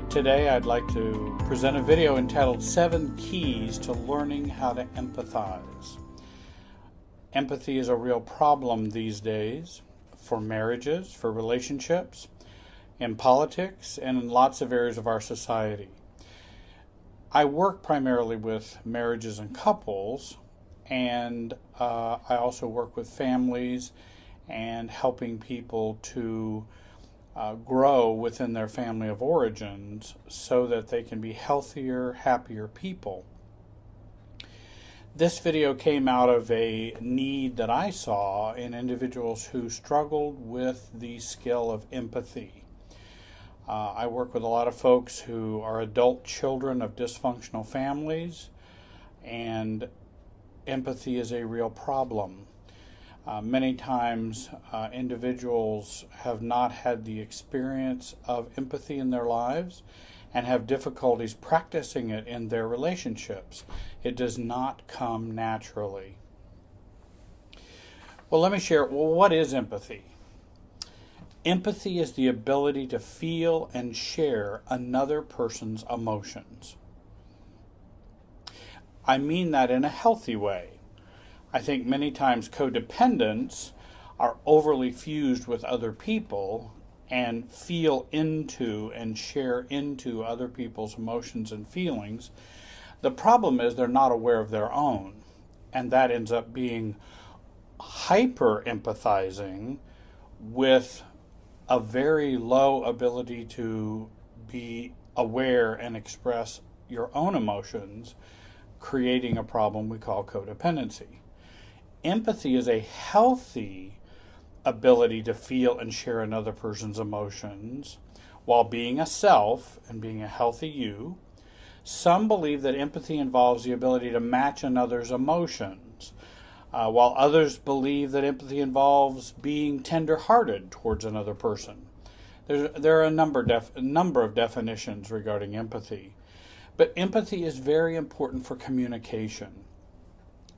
Today I'd like to present a video entitled 7 Keys to Learning How to Empathize. Empathy is a real problem these days for marriages, for relationships, in politics, and in lots of areas of our society. I work primarily with marriages and couples, and I also work with families and helping people to grow within their family of origins so that they can be healthier, happier people. This video came out of a need that I saw in individuals who struggled with the skill of empathy. I work with a lot of folks who are adult children of dysfunctional families, and empathy is a real problem. Many times individuals have not had the experience of empathy in their lives and have difficulties practicing it in their relationships. It does not come naturally. Well, let me share, what is empathy? Empathy is the ability to feel and share another person's emotions. I mean that in a healthy way. I think many times codependents are overly fused with other people and feel into and share into other people's emotions and feelings. The problem is they're not aware of their own, and that ends up being hyper empathizing with a very low ability to be aware and express your own emotions, creating a problem we call codependency. Empathy is a healthy ability to feel and share another person's emotions while being a self and being a healthy you. Some believe that empathy involves the ability to match another's emotions, while others believe that empathy involves being tender-hearted towards another person. There are a number of definitions regarding empathy, but empathy is very important for communication,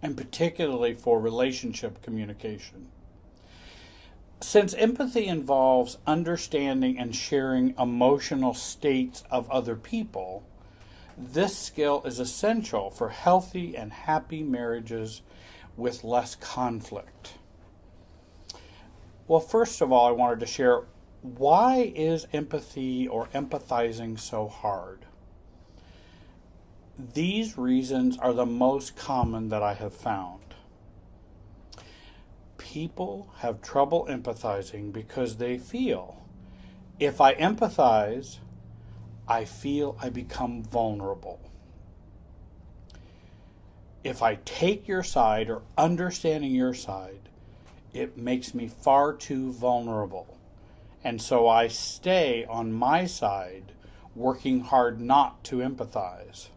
and particularly for relationship communication. Since empathy involves understanding and sharing emotional states of other people, this skill is essential for healthy and happy marriages with less conflict. Well, first of all, I wanted to share, why is empathy or empathizing so hard? These reasons are the most common that I have found. People have trouble empathizing because they feel, if I empathize, I feel I become vulnerable. If I take your side or understanding your side, it makes me far too vulnerable. And so I stay on my side, working hard not to empathize.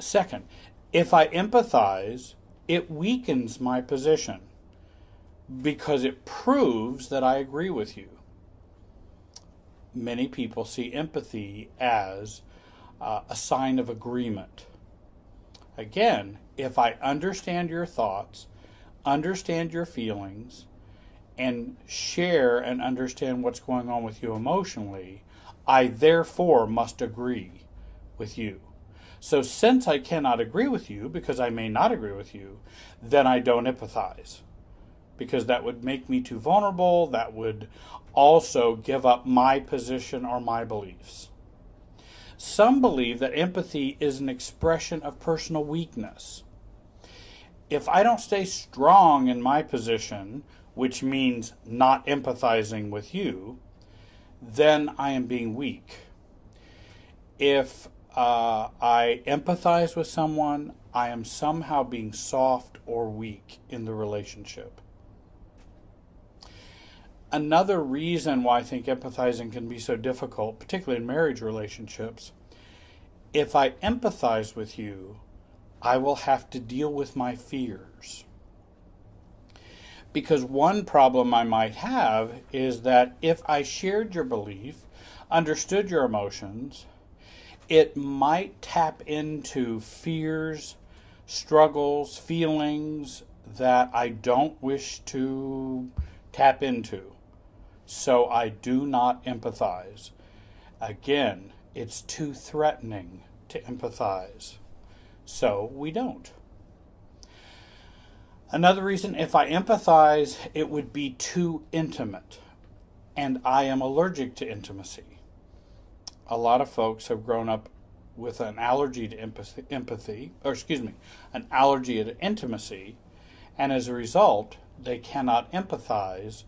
Second, if I empathize, it weakens my position because it proves that I agree with you. Many people see empathy as a sign of agreement. Again, if I understand your thoughts, understand your feelings, and share and understand what's going on with you emotionally, I therefore must agree with you. So since I cannot agree with you, because I may not agree with you, then I don't empathize. Because that would make me too vulnerable, that would also give up my position or my beliefs. Some believe that empathy is an expression of personal weakness. If I don't stay strong in my position, which means not empathizing with you, then I am being weak. If I empathize with someone, I am somehow being soft or weak in the relationship. Another reason why I think empathizing can be so difficult, particularly in marriage relationships, if I empathize with you, I will have to deal with my fears. Because one problem I might have is that if I shared your belief, understood your emotions, it might tap into fears, struggles, feelings that I don't wish to tap into. So I do not empathize. Again, it's too threatening to empathize, so we don't. Another reason, if I empathize, it would be too intimate, and I am allergic to intimacy. A lot of folks have grown up with an allergy to an allergy to intimacy, and as a result, they cannot empathize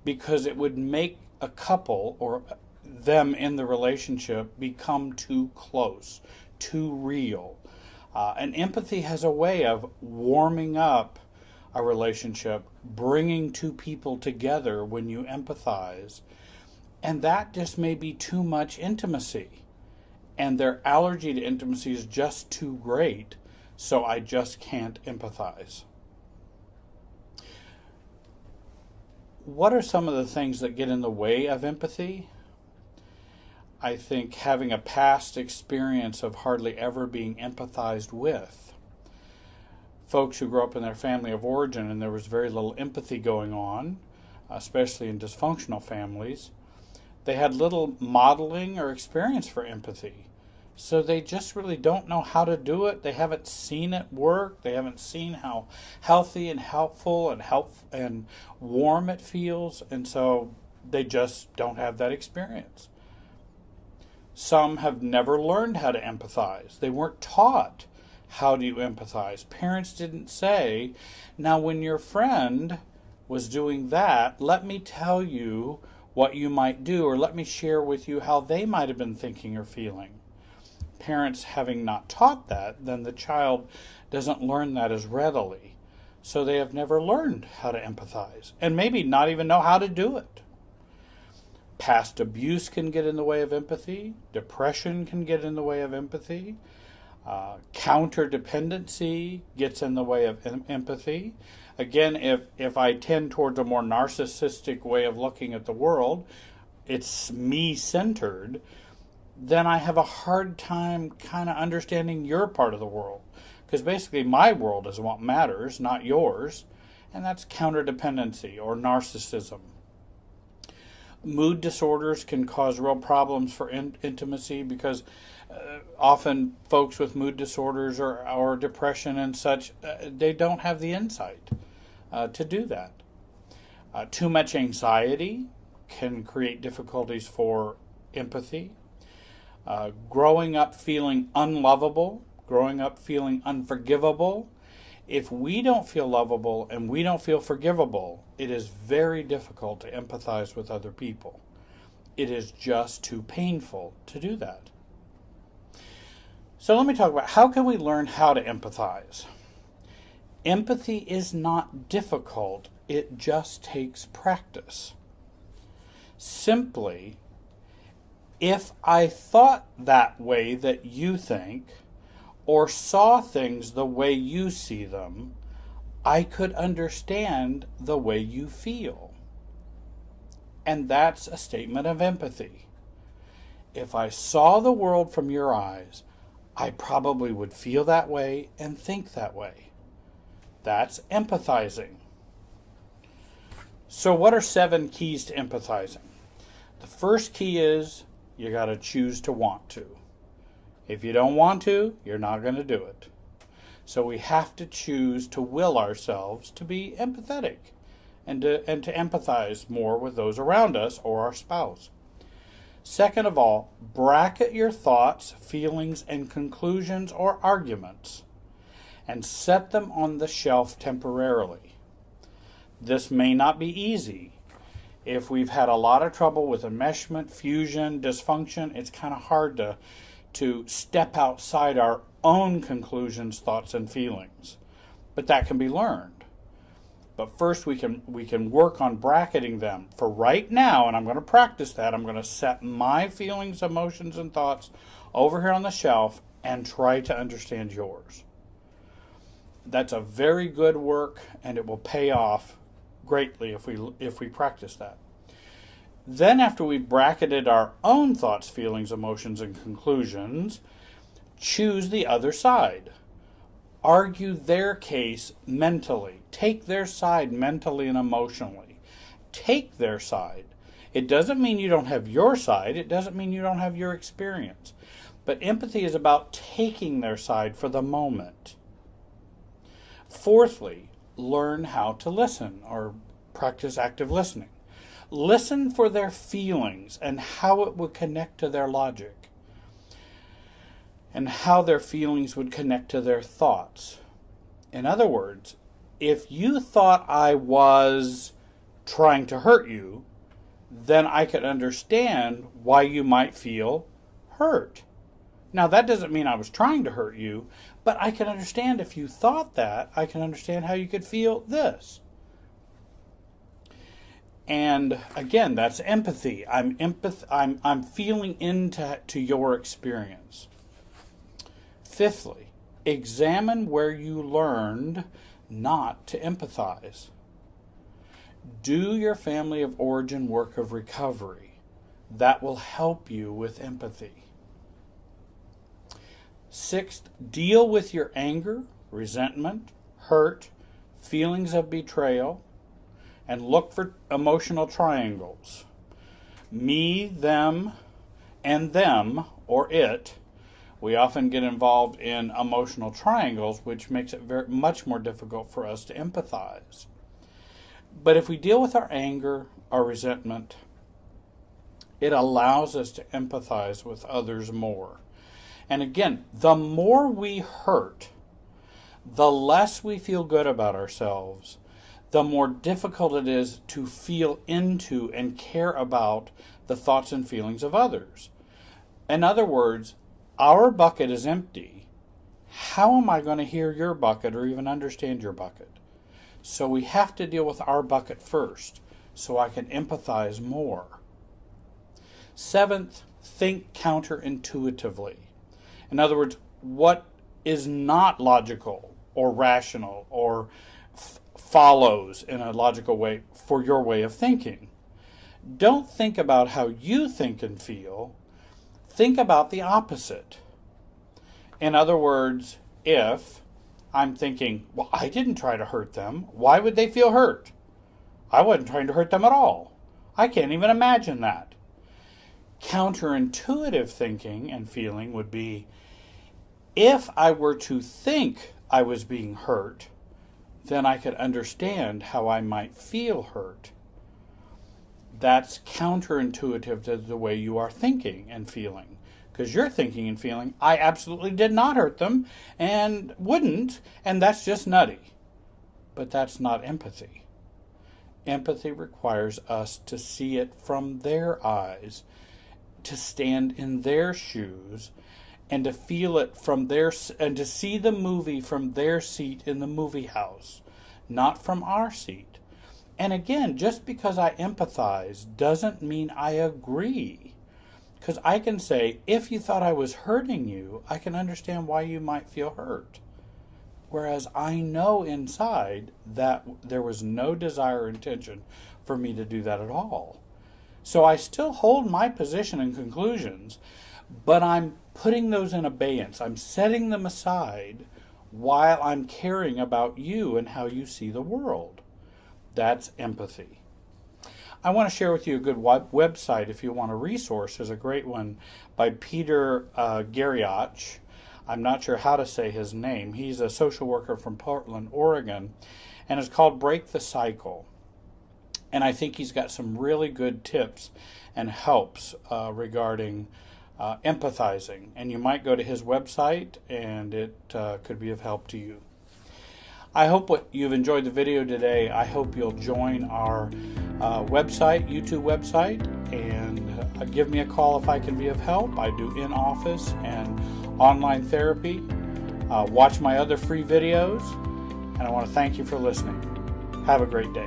because it would make a couple or them in the relationship become too close, too real. And empathy has a way of warming up a relationship, bringing two people together when you empathize, and that just may be too much intimacy. And their allergy to intimacy is just too great, so I just can't empathize. What are some of the things that get in the way of empathy? I think having a past experience of hardly ever being empathized with. Folks who grew up in their family of origin and there was very little empathy going on, especially in dysfunctional families, they had little modeling or experience for empathy. So they just really don't know how to do it. They haven't seen it work. They haven't seen how healthy and helpful and warm it feels. And so they just don't have that experience. Some have never learned how to empathize. They weren't taught how do you empathize. Parents didn't say, now when your friend was doing that, let me tell you what you might do, or let me share with you how they might have been thinking or feeling. Parents having not taught that, then the child doesn't learn that as readily. So they have never learned how to empathize, and maybe not even know how to do it. Past abuse can get in the way of empathy. Depression can get in the way of empathy. Counterdependency gets in the way of empathy. Again, if I tend towards a more narcissistic way of looking at the world, it's me-centered, then I have a hard time kind of understanding your part of the world. Because basically my world is what matters, not yours. And that's counterdependency or narcissism. Mood disorders can cause real problems for intimacy because often folks with mood disorders or depression and such, they don't have the insight to do that. Too much anxiety can create difficulties for empathy. Growing up feeling unlovable, growing up feeling unforgivable. If we don't feel lovable and we don't feel forgivable, it is very difficult to empathize with other people. It is just too painful to do that. So let me talk about how can we learn how to empathize. Empathy is not difficult, it just takes practice. Simply, if I thought that way that you think, or saw things the way you see them, I could understand the way you feel. And that's a statement of empathy. If I saw the world from your eyes, I probably would feel that way and think that way. That's empathizing. So what are 7 keys to empathizing? The first key is you got to choose to want to. If you don't want to, you're not going to do it. So we have to choose to will ourselves to be empathetic and to empathize more with those around us or our spouse. Second of all, bracket your thoughts, feelings, and conclusions or arguments and set them on the shelf temporarily. This may not be easy. If we've had a lot of trouble with enmeshment, fusion, dysfunction, it's kind of hard to step outside our own conclusions, thoughts, and feelings. But that can be learned. But first we can work on bracketing them. For right now, and I'm going to practice that, I'm going to set my feelings, emotions, and thoughts over here on the shelf and try to understand yours. That's a very good work, and it will pay off greatly if we practice that. Then after we've bracketed our own thoughts, feelings, emotions, and conclusions, choose the other side. Argue their case mentally. Take their side mentally and emotionally. Take their side. It doesn't mean you don't have your side. It doesn't mean you don't have your experience. But empathy is about taking their side for the moment. Fourthly, learn how to listen or practice active listening. Listen for their feelings and how it would connect to their logic, and how their feelings would connect to their thoughts. In other words, if you thought I was trying to hurt you, then I could understand why you might feel hurt. Now, that doesn't mean I was trying to hurt you, but I can understand if you thought that, I can understand how you could feel this. And again, that's empathy. I'm feeling into your experience. Fifthly, examine where you learned not to empathize. Do your family of origin work of recovery. That will help you with empathy. Sixth, deal with your anger, resentment, hurt, feelings of betrayal, and look for emotional triangles. Me, them, and them, or it. We often get involved in emotional triangles, which makes it much more difficult for us to empathize. But if we deal with our anger, our resentment, it allows us to empathize with others more. And again, the more we hurt, the less we feel good about ourselves, the more difficult it is to feel into and care about the thoughts and feelings of others. In other words, our bucket is empty. How am I going to hear your bucket or even understand your bucket? So we have to deal with our bucket first so I can empathize more. Seventh, think counterintuitively. In other words, what is not logical or rational or follows in a logical way for your way of thinking. Don't think about how you think and feel. Think about the opposite. In other words, if I'm thinking, well, I didn't try to hurt them, why would they feel hurt? I wasn't trying to hurt them at all. I can't even imagine that. Counterintuitive thinking and feeling would be, if I were to think I was being hurt, then I could understand how I might feel hurt. That's counterintuitive to the way you are thinking and feeling. Because you're thinking and feeling, I absolutely did not hurt them and wouldn't, and that's just nutty. But that's not empathy. Empathy requires us to see it from their eyes, to stand in their shoes, and to feel it from their, and to see the movie from their seat in the movie house, not from our seat. And again, just because I empathize doesn't mean I agree. Because I can say, if you thought I was hurting you, I can understand why you might feel hurt. Whereas I know inside that there was no desire or intention for me to do that at all. So I still hold my position and conclusions, but I'm putting those in abeyance. I'm setting them aside while I'm caring about you and how you see the world. That's empathy. I want to share with you a good website if you want a resource. There's a great one by Peter Garriott. I'm not sure how to say his name. He's a social worker from Portland, Oregon, and it's called Break the Cycle. And I think he's got some really good tips and helps regarding empathizing. And you might go to his website and it could be of help to you. I hope you've enjoyed the video today. I hope you'll join our website, YouTube website, and give me a call if I can be of help. I do in-office and online therapy. Watch my other free videos, and I want to thank you for listening. Have a great day.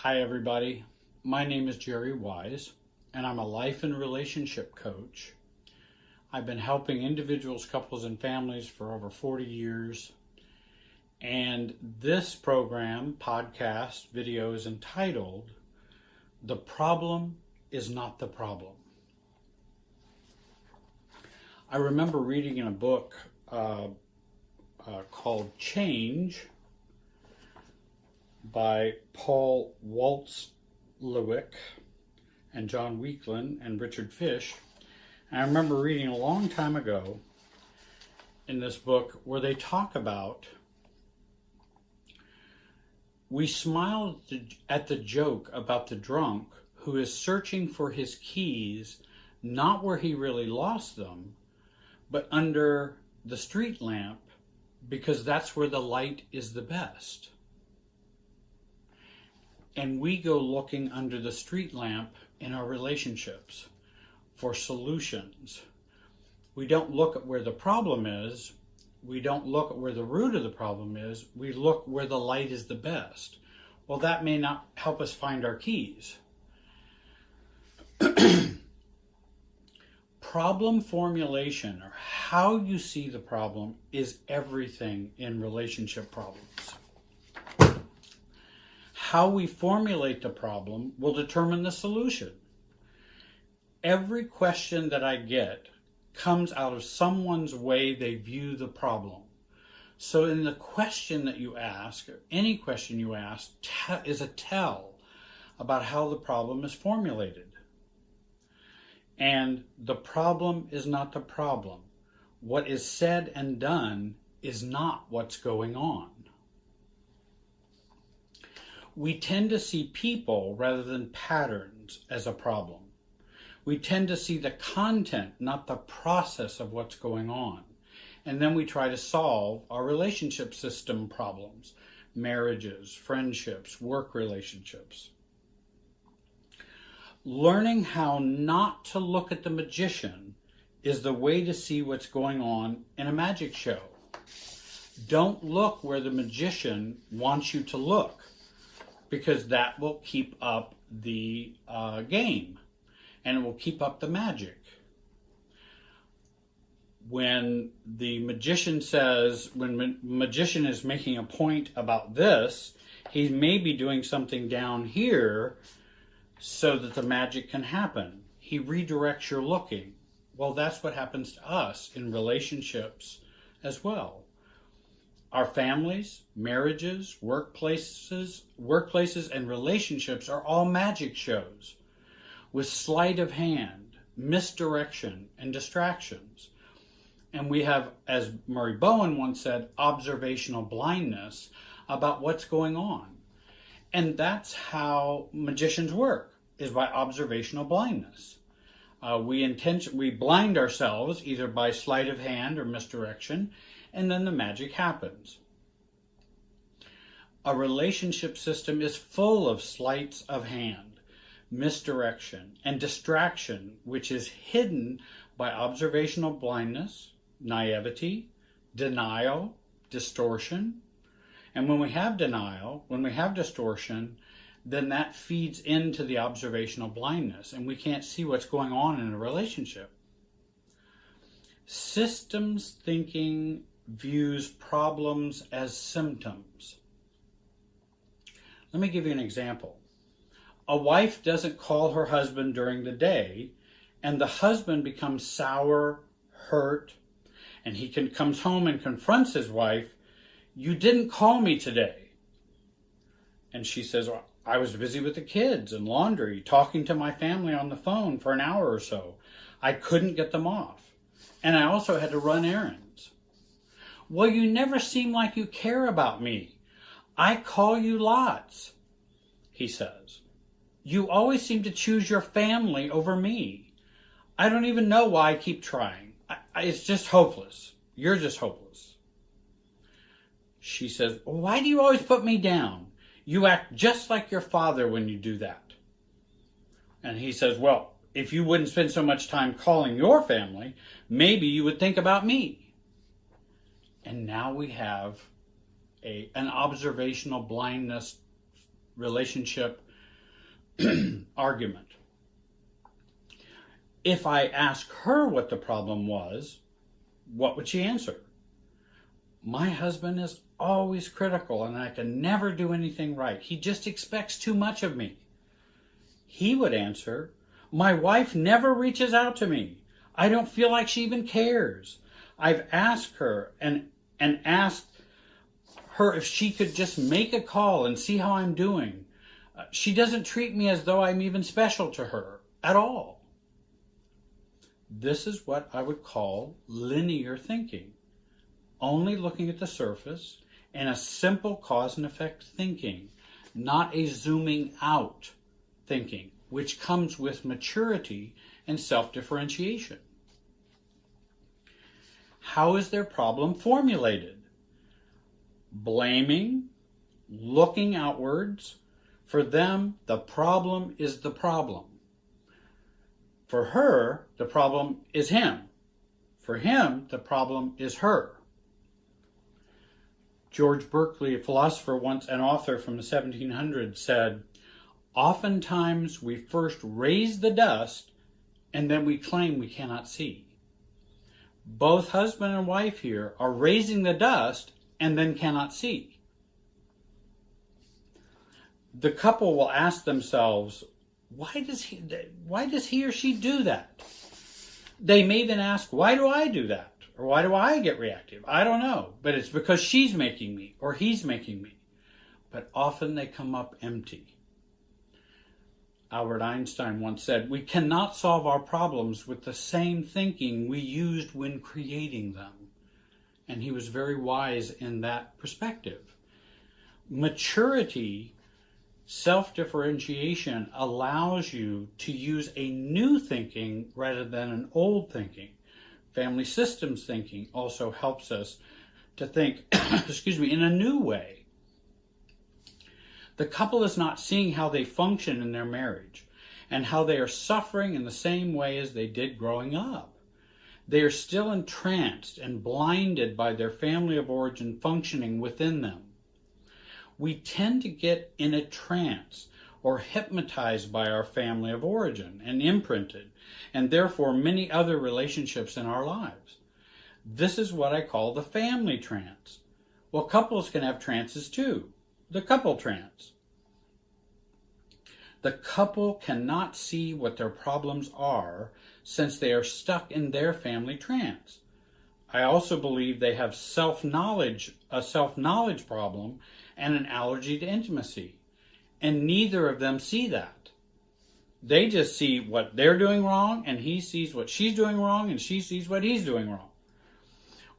Hi everybody, my name is Jerry Wise, and I'm a life and relationship coach. I've been helping individuals, couples, and families for over 40 years, And this program, podcast, video is entitled, "The Problem is Not the Problem." I remember reading in a book called Change by Paul Waltzlewick and John Weekland and Richard Fish. And I remember reading a long time ago in this book where they talk about, we smile at the joke about the drunk who is searching for his keys not where he really lost them, but under the street lamp, because that's where the light is the best. And we go looking under the street lamp in our relationships for solutions. We don't look at where the problem is. We don't look at where the root of the problem is. We look where the light is the best. Well, that may not help us find our keys. Problem formulation, or how you see the problem, is everything in relationship problems. How we formulate the problem will determine the solution. Every question that I get comes out of someone's way they view the problem. So in the question that you ask, or any question you ask, is a tell about how the problem is formulated. And the problem is not the problem. What is said and done is not what's going on. We tend to see people rather than patterns as a problem. We tend to see the content, not the process of what's going on. And then we try to solve our relationship system problems, marriages, friendships, work relationships. Learning how not to look at the magician is the way to see what's going on in a magic show. Don't look where the magician wants you to look, because that will keep up the game, and it will keep up the magic. When the magician says, when magician is making a point about this, he may be doing something down here so that the magic can happen. He redirects your looking. Well, that's what happens to us in relationships as well. Our families, marriages, workplaces, and relationships are all magic shows with sleight of hand, misdirection, and distractions. And we have, as Murray Bowen once said, observational blindness about what's going on. And that's how magicians work, is by observational blindness. We blind ourselves either by sleight of hand or misdirection, and then the magic happens. A relationship system is full of sleights of hand, misdirection, and distraction, which is hidden by observational blindness, naivety, denial, distortion. And when we have denial, when we have distortion, then that feeds into the observational blindness, and we can't see what's going on in a relationship. Systems thinking views problems as symptoms. Let me give you an example. A wife doesn't call her husband during the day, and the husband becomes sour, hurt, and he comes home and confronts his wife, "You didn't call me today." And she says, "Well, I was busy with the kids and laundry, talking to my family on the phone for an hour or so. I couldn't get them off. And I also had to run errands." "Well, you never seem like you care about me. I call you lots," he says. "You always seem to choose your family over me. I don't even know why I keep trying. It's just hopeless. You're just hopeless." She says, "Well, why do you always put me down? You act just like your father when you do that." And he says, "Well, if you wouldn't spend so much time calling your family, maybe you would think about me." And now we have an observational blindness relationship argument. If I ask her what the problem was, what would she answer? "My husband is always critical and I can never do anything right. He just expects too much of me. He would answer, my wife never reaches out to me. I don't feel like she even cares. I've asked her and asked her if she could just make a call and see how I'm doing. She doesn't treat me as though I'm even special to her at all. This is what I would call linear thinking, only looking at the surface and a simple cause and effect thinking, not a zooming out thinking, which comes with maturity and self-differentiation. How is their problem formulated? Blaming, looking outwards. For them, the problem is the problem. For her, the problem is him. For him, the problem is her. George Berkeley, a philosopher once, an author from the 1700s, said, oftentimes we first raise the dust and then we claim we cannot see. Both husband and wife here are raising the dust and then cannot see. The couple will ask themselves, why does he or she do that? They may even ask, why do I do that? Or why do I get reactive? I don't know, but it's because she's making me or he's making me. But often they come up empty. Albert Einstein once said, we cannot solve our problems with the same thinking we used when creating them. And he was very wise in that perspective. Maturity, self-differentiation, allows you to use a new thinking rather than an old thinking. Family systems thinking also helps us to think, in a new way. The couple is not seeing how they function in their marriage and how they are suffering in the same way as they did growing up. They are still entranced and blinded by their family of origin functioning within them. We tend to get in a trance or hypnotized by our family of origin and imprinted, and therefore many other relationships in our lives. This is what I call the family trance. Well, couples can have trances too. The couple trance. The couple cannot see what their problems are since they are stuck in their family trance. I also believe they have a self-knowledge problem and an allergy to intimacy. And neither of them see that. They just see what they're doing wrong, and he sees what she's doing wrong, and she sees what he's doing wrong.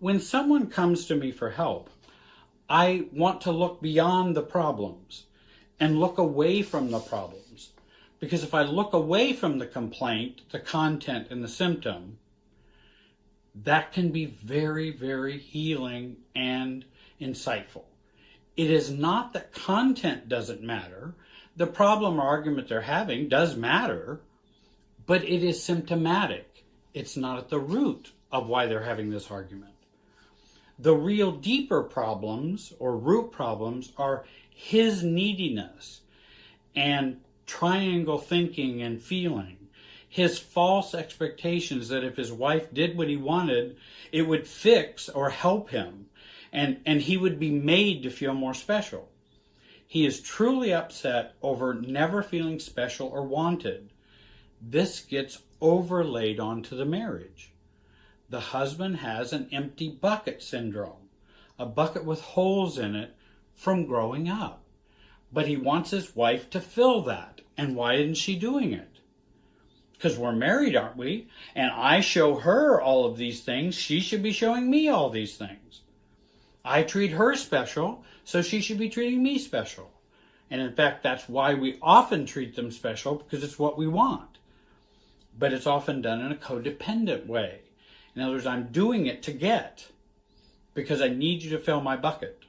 When someone comes to me for help, I want to look beyond the problems and look away from the problems. Because if I look away from the complaint, the content, and the symptom, that can be very, very healing and insightful. It is not that content doesn't matter. The problem or argument they're having does matter, but it is symptomatic. It's not at the root of why they're having this argument. The real deeper problems or root problems are his neediness and triangle thinking and feeling. His false expectations that if his wife did what he wanted, it would fix or help him. And he would be made to feel more special. He is truly upset over never feeling special or wanted. This gets overlaid onto the marriage. The husband has an empty bucket syndrome, a bucket with holes in it from growing up. But he wants his wife to fill that. And why isn't she doing it? Because we're married, aren't we? And I show her all of these things. She should be showing me all these things. I treat her special, so she should be treating me special. And in fact, that's why we often treat them special, because it's what we want. But it's often done in a codependent way. In other words, I'm doing it to get, because I need you to fill my bucket.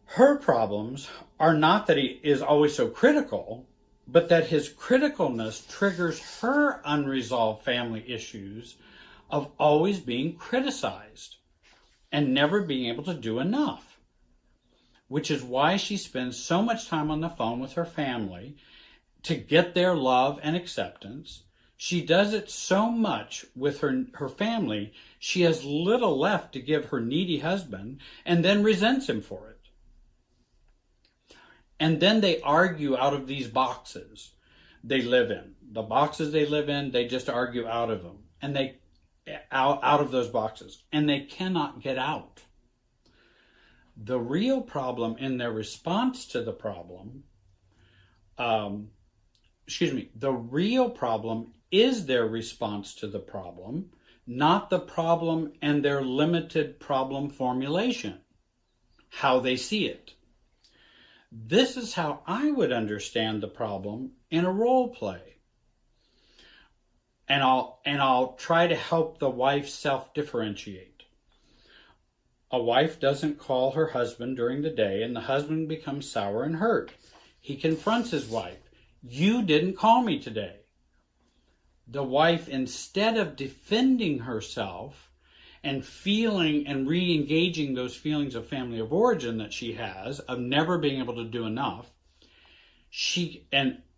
Her problems are not that he is always so critical, but that his criticalness triggers her unresolved family issues of always being criticized and never being able to do enough, which is why she spends so much time on the phone with her family to get their love and acceptance. She does it so much with her family, she has little left to give her needy husband and then resents him for it. And then they argue out of these boxes they live in. The boxes they live in, they just argue out of them. And they out of those boxes. And they cannot get out. The real problem in their response to the problem, the real problem is their response to the problem, not the problem and their limited problem formulation, how they see it. This is how I would understand the problem in a role play. And I'll try to help the wife self-differentiate. A wife doesn't call her husband during the day, and the husband becomes sour and hurt. He confronts his wife. You didn't call me today. The wife, instead of defending herself and feeling and re-engaging those feelings of family of origin that she has, of never being able to do enough,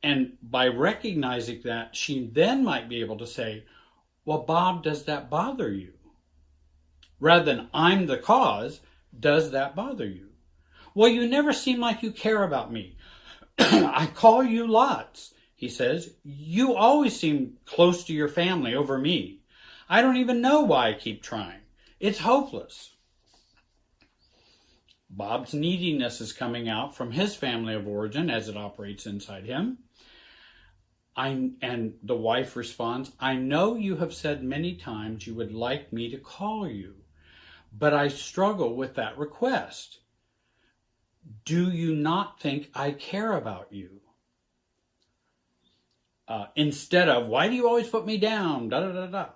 and by recognizing that, she then might be able to say, well, Bob, does that bother you? Rather than, I'm the cause, does that bother you? Well, you never seem like you care about me. I call you lots, he says. You always seem close to your family over me. I don't even know why I keep trying. It's hopeless. Bob's neediness is coming out from his family of origin as it operates inside him. And the wife responds, I know you have said many times you would like me to call you, but I struggle with that request. Do you not think I care about you? Instead of, why do you always put me down? Da, da, da, da.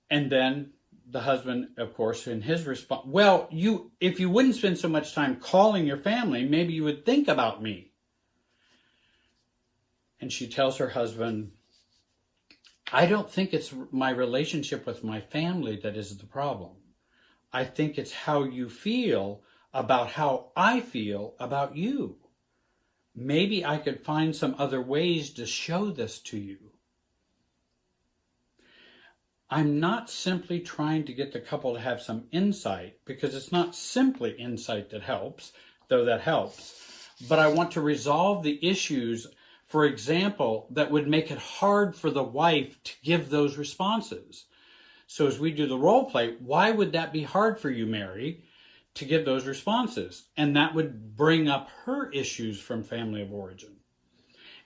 And then the husband, of course, in his response, well, if you wouldn't spend so much time calling your family, maybe you would think about me. And she tells her husband, I don't think it's my relationship with my family that is the problem. I think it's how you feel about how I feel about you. Maybe I could find some other ways to show this to you. I'm not simply trying to get the couple to have some insight, because it's not simply insight that helps, though that helps. But I want to resolve the issues, for example, that would make it hard for the wife to give those responses. So as we do the role play, why would that be hard for you, Mary, to give those responses? And that would bring up her issues from family of origin.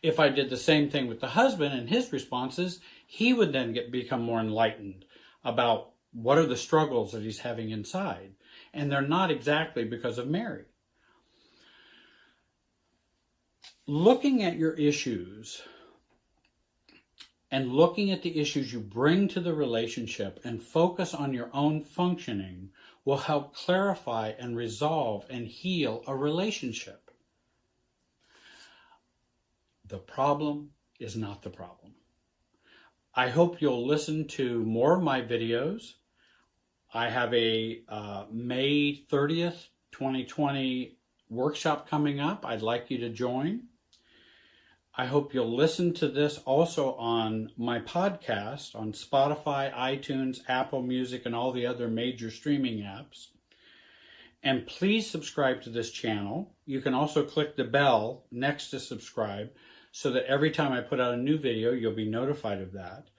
If I did the same thing with the husband and his responses, he would then become more enlightened about what are the struggles that he's having inside. And they're not exactly because of Mary. Looking at your issues and looking at the issues you bring to the relationship and focus on your own functioning will help clarify and resolve and heal a relationship. The problem is not the problem. I hope you'll listen to more of my videos. I have a May 30th, 2020 workshop coming up. I'd like you to join. I hope you'll listen to this also on my podcast on Spotify, iTunes, Apple Music, and all the other major streaming apps. And please subscribe to this channel. You can also click the bell next to subscribe so that every time I put out a new video, you'll be notified of that.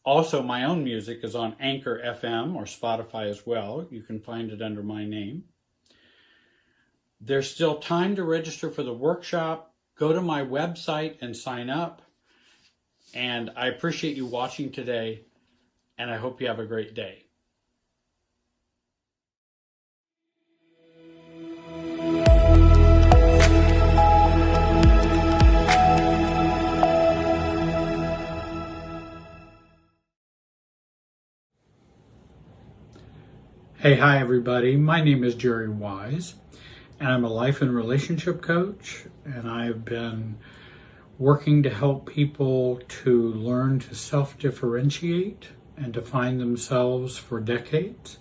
Also, my own music is on Anchor FM or Spotify as well. You can find it under my name. There's still time to register for the workshop. Go to my website and sign up. And I appreciate you watching today, and I hope you have a great day. Hey, hi everybody. My name is Jerry Wise, and I'm a life and relationship coach, and I've been working to help people to learn to self-differentiate and define themselves for decades.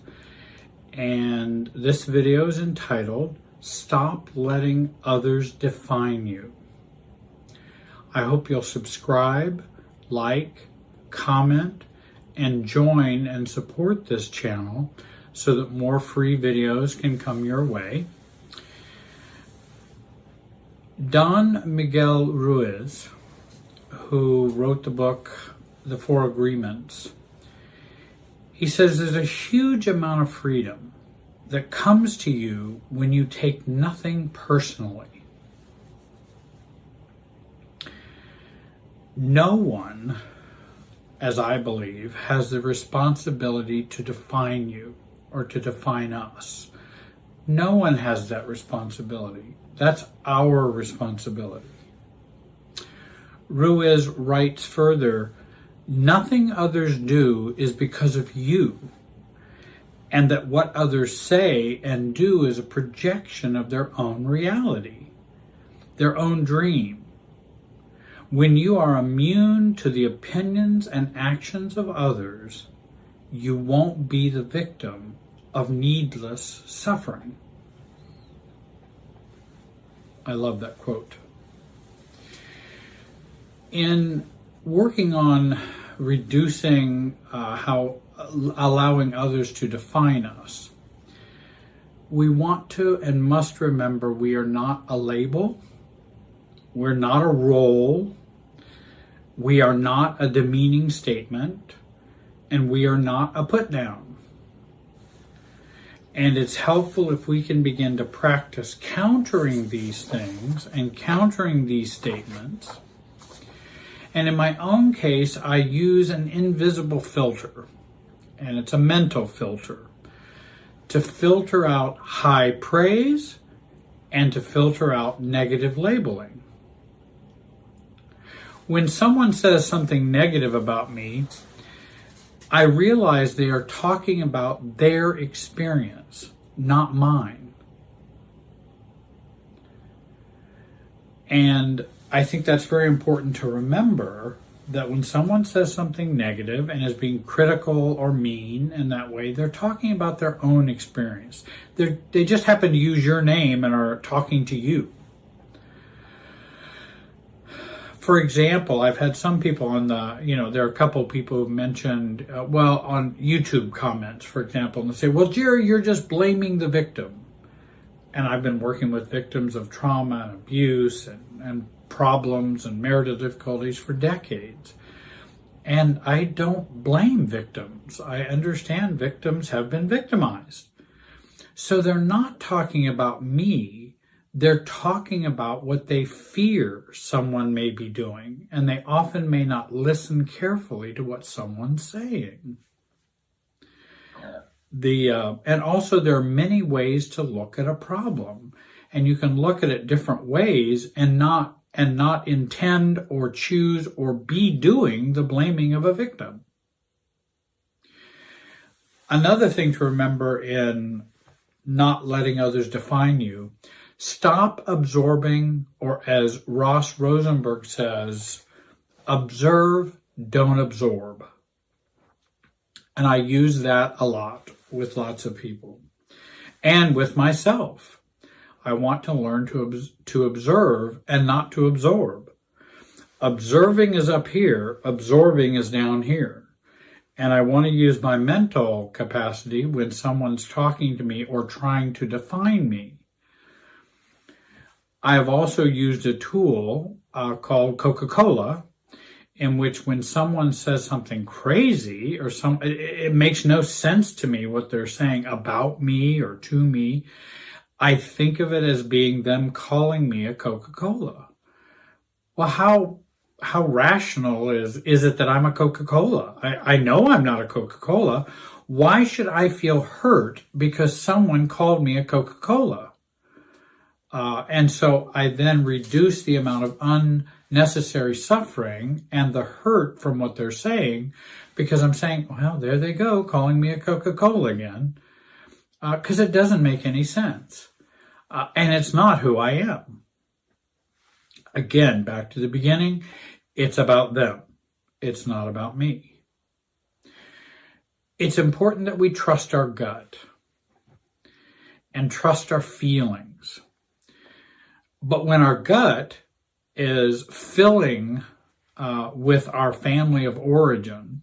And this video is entitled, Stop Letting Others Define You. I hope you'll subscribe, like, comment, and join and support this channel so that more free videos can come your way. Don Miguel Ruiz, who wrote the book, The Four Agreements, he says there's a huge amount of freedom that comes to you when you take nothing personally. No one, as I believe, has the responsibility to define you or to define us. No one has that responsibility. That's our responsibility. Ruiz writes further, nothing others do is because of you, and that what others say and do is a projection of their own reality, their own dream. When you are immune to the opinions and actions of others, you won't be the victim of needless suffering. I love that quote. In working on reducing allowing others to define us, we want to and must remember we are not a label, we're not a role, we are not a demeaning statement, and we are not a put down. And it's helpful if we can begin to practice countering these things and countering these statements. And in my own case, I use an invisible filter, and it's a mental filter, to filter out high praise and to filter out negative labeling. When someone says something negative about me, I realize they are talking about their experience, not mine. And I think that's very important to remember, that when someone says something negative and is being critical or mean in that way, they're talking about their own experience. They just happen to use your name and are talking to you. For example, I've had some people on there are a couple of people who mentioned, on YouTube comments, for example, and they say, well, Jerry, you're just blaming the victim. And I've been working with victims of trauma and abuse and problems and marital difficulties for decades. And I don't blame victims. I understand victims have been victimized. So they're not talking about me. They're talking about what they fear someone may be doing, and they often may not listen carefully to what someone's saying. And also there are many ways to look at a problem, and you can look at it different ways and not intend or choose or be doing the blaming of a victim. Another thing to remember in not letting others define you, stop absorbing, or as Ross Rosenberg says, observe, don't absorb. And I use that a lot with lots of people and with myself. I want to learn to observe and not to absorb. Observing is up here, absorbing is down here. And I want to use my mental capacity when someone's talking to me or trying to define me. I have also used a tool called Coca-Cola, in which when someone says something crazy or it makes no sense to me what they're saying about me or to me, I think of it as being them calling me a Coca-Cola. Well, how rational is it that I'm a Coca-Cola? I know I'm not a Coca-Cola. Why should I feel hurt because someone called me a Coca-Cola? And so I then reduce the amount of unnecessary suffering and the hurt from what they're saying, because I'm saying, well, there they go, calling me a Coca-Cola again, because it doesn't make any sense. And it's not who I am. Again, back to the beginning, it's about them. It's not about me. It's important that we trust our gut and trust our feelings. But when our gut is filling with our family of origin,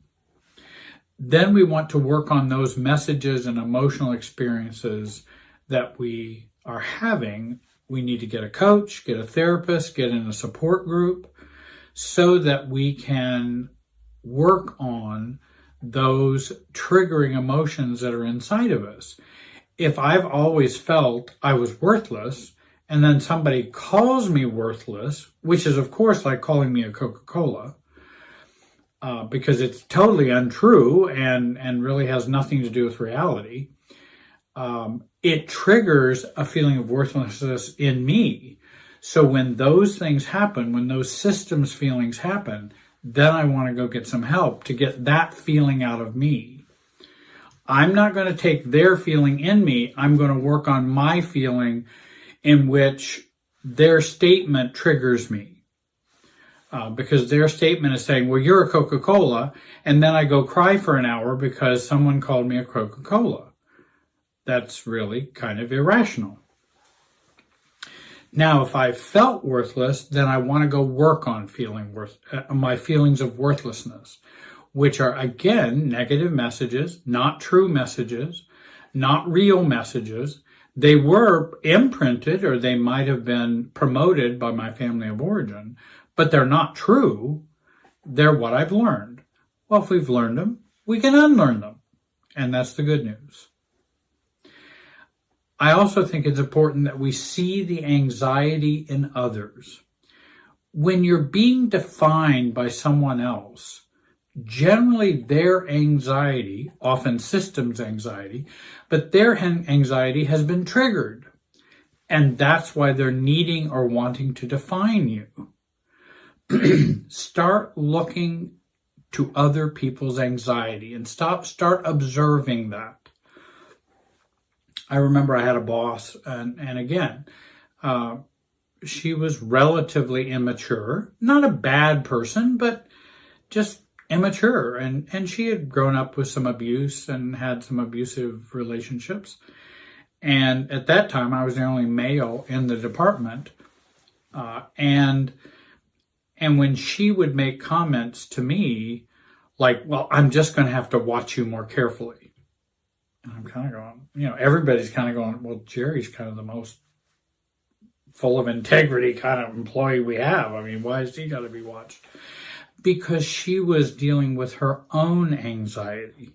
then we want to work on those messages and emotional experiences that we are having. We need to get a coach, get a therapist, get in a support group so that we can work on those triggering emotions that are inside of us. If I've always felt I was worthless, and then somebody calls me worthless, which is of course like calling me a Coca-Cola, because it's totally untrue and really has nothing to do with reality, it triggers a feeling of worthlessness in me. So when those things happen, when those systems feelings happen, then I want to go get some help to get that feeling out of me. I'm not going to take their feeling in me. I'm going to work on my feeling in which their statement triggers me. Because their statement is saying, well, you're a Coca-Cola, and then I go cry for an hour because someone called me a Coca-Cola. That's really kind of irrational. Now, if I felt worthless, then I want to go work on my feelings of worthlessness, which are, again, negative messages, not true messages, not real messages. They were imprinted, or they might have been promoted by my family of origin, but they're not true. They're what I've learned. Well, if we've learned them, we can unlearn them. And that's the good news. I also think it's important that we see the anxiety in others. When you're being defined by someone else, generally their anxiety, often systems anxiety, but their anxiety has been triggered. And that's why they're needing or wanting to define you. Start looking to other people's anxiety and start observing that. I remember I had a boss, and again, she was relatively immature, not a bad person, but just immature. And she had grown up with some abuse and had some abusive relationships. And at that time, I was the only male in the department. And when she would make comments to me, like, well, I'm just going to have to watch you more carefully. And I'm kind of going, everybody's kind of going, well, Jerry's kind of the most full of integrity kind of employee we have. I mean, why has he got to be watched? Because she was dealing with her own anxiety.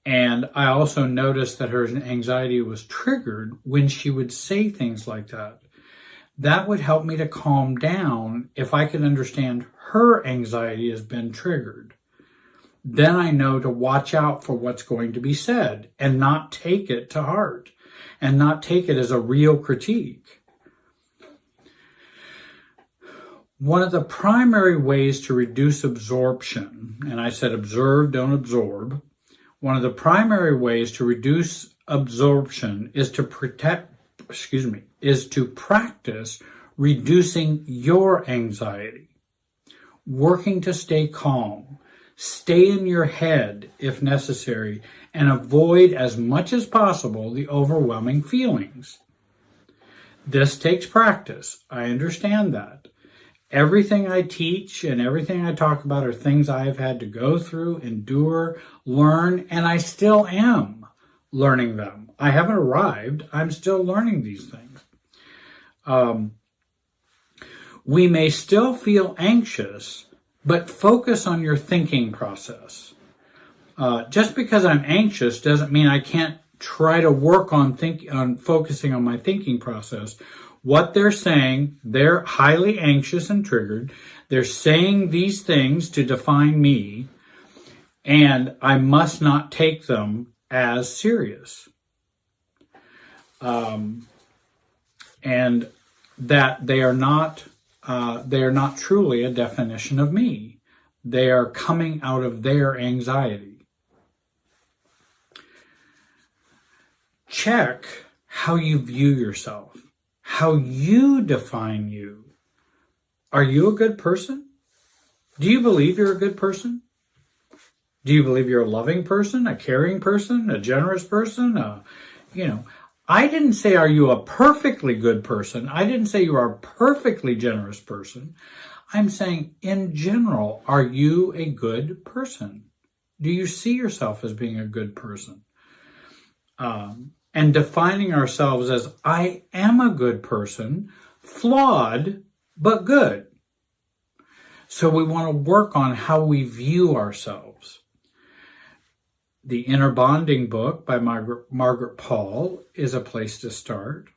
And I also noticed that her anxiety was triggered when she would say things like that. That would help me to calm down if I could understand her anxiety has been triggered. Then I know to watch out for what's going to be said and not take it to heart and not take it as a real critique. One of the primary ways to reduce absorption, and I said observe, don't absorb. One of the primary ways to reduce absorption is to practice reducing your anxiety, working to stay calm, stay in your head if necessary, and avoid as much as possible the overwhelming feelings. This takes practice. I understand that. Everything I teach and everything I talk about are things I've had to go through, endure, learn, and I still am learning them. I haven't arrived. I'm still learning these things. We may still feel anxious, but focus on your thinking process. Just because I'm anxious doesn't mean I can't try to work on focusing on my thinking process. What they're saying, they're highly anxious and triggered. They're saying these things to define me, and I must not take them as serious. And that they are not truly a definition of me. They are coming out of their anxiety. Check how you view yourself, how you define you. Are you a good person? Do you believe you're a good person? Do you believe you're a loving person, a caring person, a generous person? I didn't say, are you a perfectly good person? I didn't say you are a perfectly generous person. I'm saying, in general, are you a good person? Do you see yourself as being a good person? And defining ourselves as, I am a good person, flawed, but good. So we want to work on how we view ourselves. The Inner Bonding book by Margaret Paul is a place to start.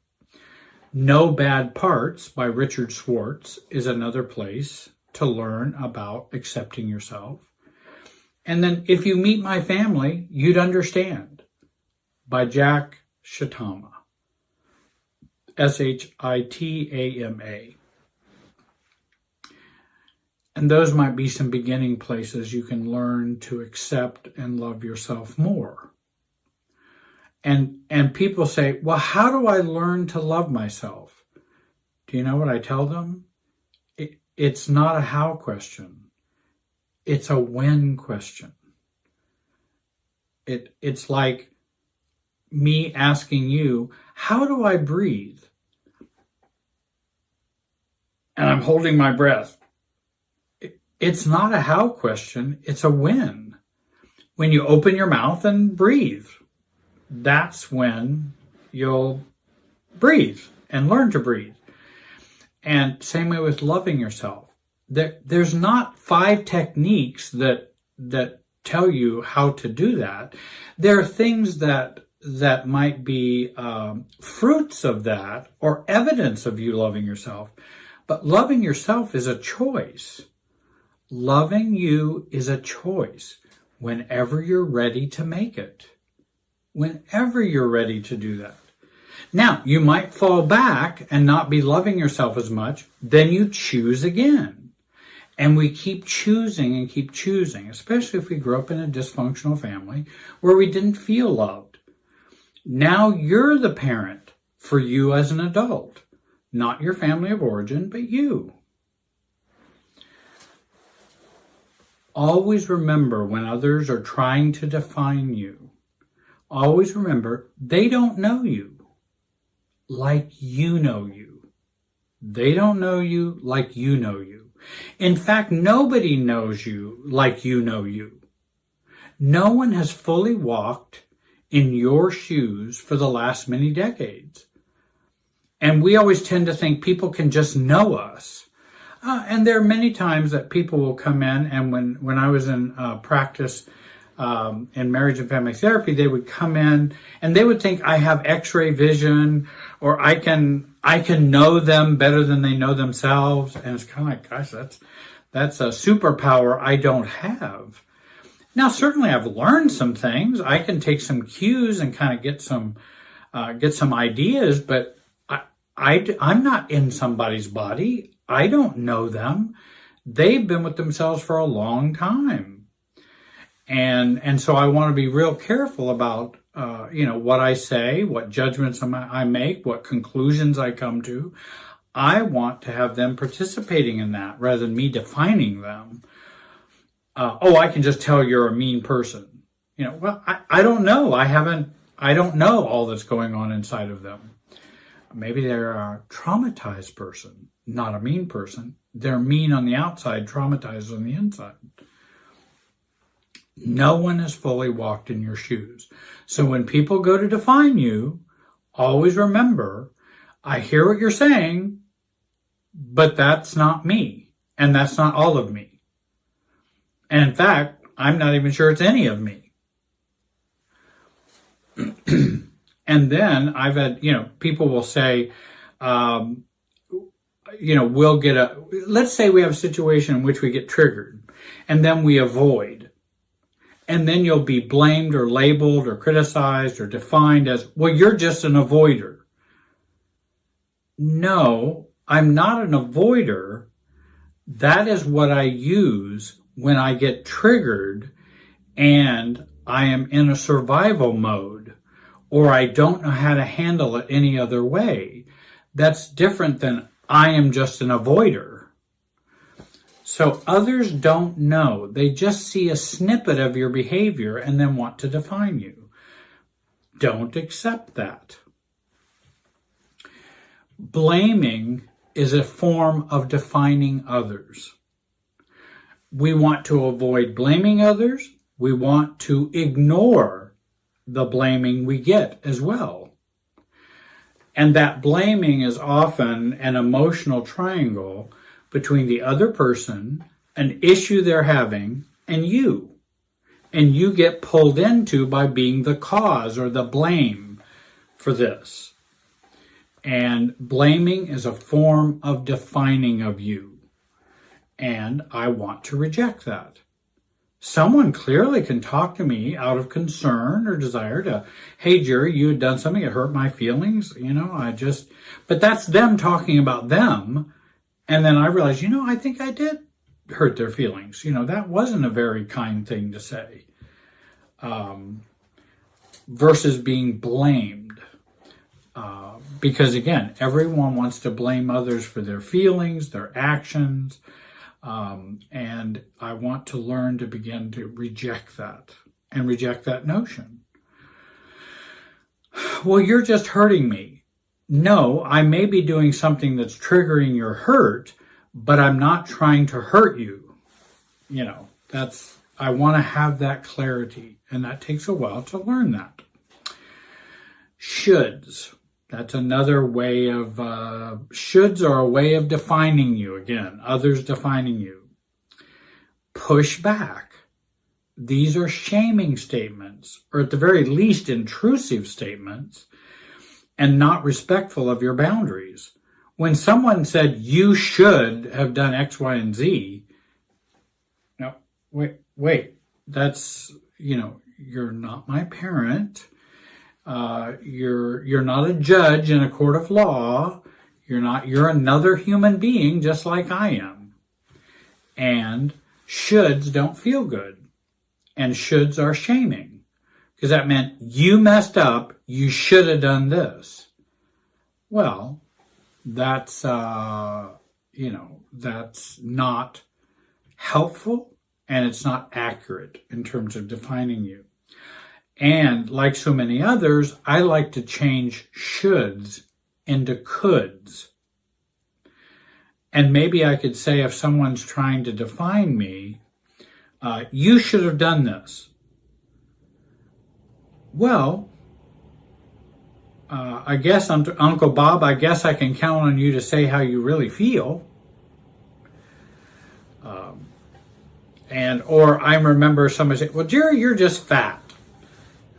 No Bad Parts by Richard Schwartz is another place to learn about accepting yourself. And then If You Meet My Family, You'd Understand by Jack Shitama. Shitama. And those might be some beginning places you can learn to accept and love yourself more. And people say, well, how do I learn to love myself? Do you know what I tell them? It's not a how question. It's a when question. It's like me asking you, how do I breathe? And I'm holding my breath. It's not a how question. It's a when. When you open your mouth and breathe, that's when you'll breathe and learn to breathe. And same way with loving yourself. There's not 5 techniques that tell you how to do that. There are things that might be fruits of that or evidence of you loving yourself. But loving yourself is a choice. Loving you is a choice whenever you're ready to make it. Whenever you're ready to do that. Now, you might fall back and not be loving yourself as much. Then you choose again. And we keep choosing and keep choosing, especially if we grew up in a dysfunctional family where we didn't feel loved. Now you're the parent for you as an adult. Not your family of origin, but you. Always remember when others are trying to define you, always remember they don't know you like you know you. They don't know you like you know you. In fact, nobody knows you like you know you. No one has fully walked in your shoes for the last many decades. And we always tend to think people can just know us. And there are many times that people will come in, and when I was in practice in marriage and family therapy, they would come in and they would think I have X-ray vision, or I can know them better than they know themselves. And it's kind of like, gosh, that's a superpower I don't have. Now, certainly I've learned some things. I can take some cues and kind of get some ideas, but I'm not in somebody's body. I don't know them. They've been with themselves for a long time. And so I want to be real careful about, what I say, what judgments I make, what conclusions I come to. I want to have them participating in that rather than me defining them. I can just tell you're a mean person. I don't know. I don't know all that's going on inside of them. Maybe they're a traumatized person, not a mean person. They're mean on the outside, traumatized on the inside. No one has fully walked in your shoes. So when people go to define you, always remember, I hear what you're saying, but that's not me. And that's not all of me. And in fact, I'm not even sure it's any of me. And then I've had, people will say, let's say we have a situation in which we get triggered and then we avoid. And then you'll be blamed or labeled or criticized or defined as, well, you're just an avoider. No, I'm not an avoider. That is what I use when I get triggered and I am in a survival mode, or I don't know how to handle it any other way. That's different than I am just an avoider. So others don't know. They just see a snippet of your behavior and then want to define you. Don't accept that. Blaming is a form of defining others. We want to avoid blaming others. We want to ignore the blaming we get as well. And that blaming is often an emotional triangle between the other person, an issue they're having, and you. And you get pulled into by being the cause or the blame for this. And blaming is a form of defining of you. And I want to reject that. Someone clearly can talk to me out of concern or desire to, hey, Jerry, you had done something that hurt my feelings. But that's them talking about them. And then I realize, I think I did hurt their feelings. That wasn't a very kind thing to say. Versus being blamed. Because again, everyone wants to blame others for their feelings, their actions. And I want to learn to begin to reject that and reject that notion. Well, you're just hurting me. No, I may be doing something that's triggering your hurt, but I'm not trying to hurt you. I want to have that clarity, and that takes a while to learn that. Shoulds. That's another way of, shoulds are a way of defining you. Again, others defining you. Push back. These are shaming statements, or at the very least intrusive statements, and not respectful of your boundaries. When someone said, you should have done X, Y, and Z, no, wait, that's, you're not my parent. You're not a judge in a court of law. You're another human being just like I am. And shoulds don't feel good. And shoulds are shaming. Because that meant you messed up, you should have done this. Well, that's that's not helpful, and it's not accurate in terms of defining you. And like so many others, I like to change shoulds into coulds. And maybe I could say, if someone's trying to define me, you should have done this. Well, I guess, Uncle Bob, I guess I can count on you to say how you really feel. Or I remember somebody saying, well, Jerry, you're just fat.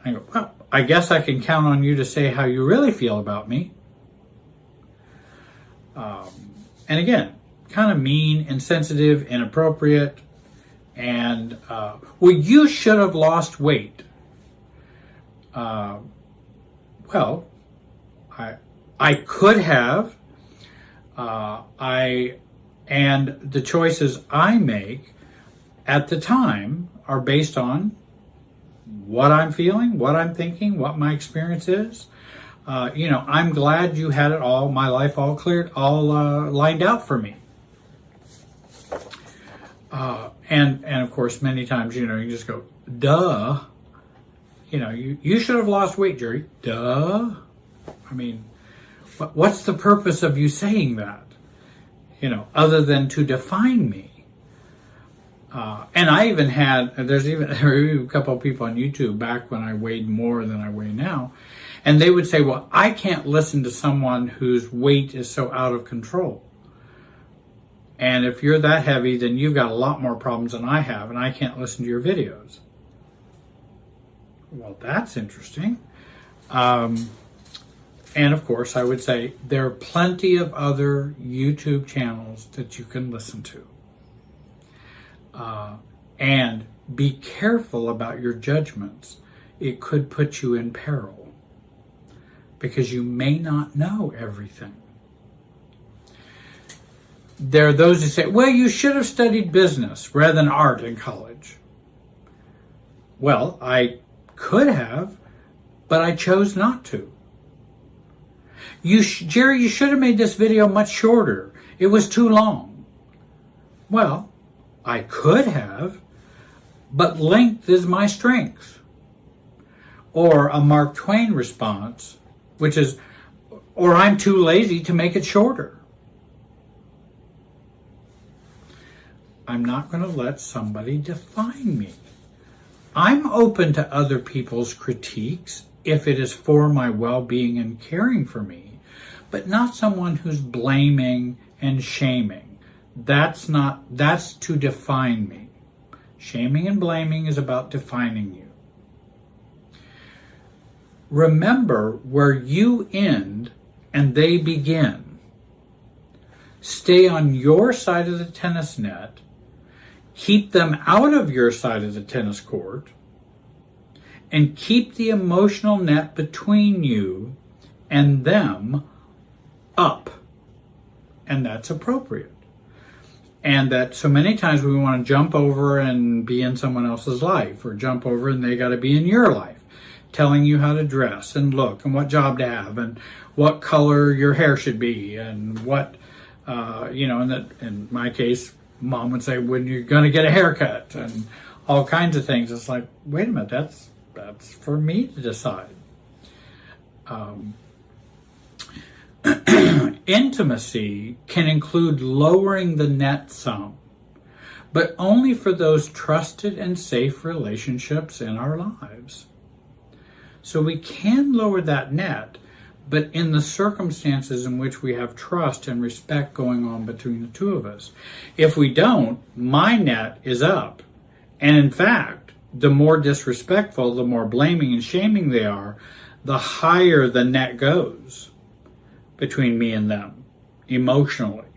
I go, well, I guess I can count on you to say how you really feel about me. And again, kind of mean, insensitive, inappropriate, and, well, you should have lost weight. Well, I could have, and the choices I make at the time are based on what I'm feeling, what I'm thinking, what my experience is. I'm glad you had it all, my life all cleared, all lined out for me. And of course, many times, you just go, duh. You should have lost weight, Jerry. Duh. I mean, what's the purpose of you saying that? Other than to define me. And I even there were a couple of people on YouTube back when I weighed more than I weigh now. And they would say, well, I can't listen to someone whose weight is so out of control. And if you're that heavy, then you've got a lot more problems than I have, and I can't listen to your videos. Well, that's interesting. And of course, I would say there are plenty of other YouTube channels that you can listen to. And be careful about your judgments. It could put you in peril because you may not know everything. There are those who say, well, you should have studied business rather than art in college. Well, I could have, but I chose not to. Jerry, you should have made this video much shorter. It was too long. Well, I could have, but length is my strength. Or a Mark Twain response, which is, or I'm too lazy to make it shorter. I'm not going to let somebody define me. I'm open to other people's critiques if it is for my well-being and caring for me, but not someone who's blaming and shaming. That's to define me. Shaming and blaming is about defining you. Remember where you end and they begin. Stay on your side of the tennis net. Keep them out of your side of the tennis court. And keep the emotional net between you and them up. And that's appropriate. And that so many times we want to jump over and be in someone else's life, or jump over and they got to be in your life, telling you how to dress and look and what job to have and what color your hair should be and what, and that in my case, Mom would say, when you're going to get a haircut and all kinds of things. It's like, wait a minute, that's for me to decide. Intimacy can include lowering the net some, but only for those trusted and safe relationships in our lives. So we can lower that net, but in the circumstances in which we have trust and respect going on between the two of us. If we don't, my net is up. And in fact, the more disrespectful, the more blaming and shaming they are, the higher the net goes between me and them emotionally.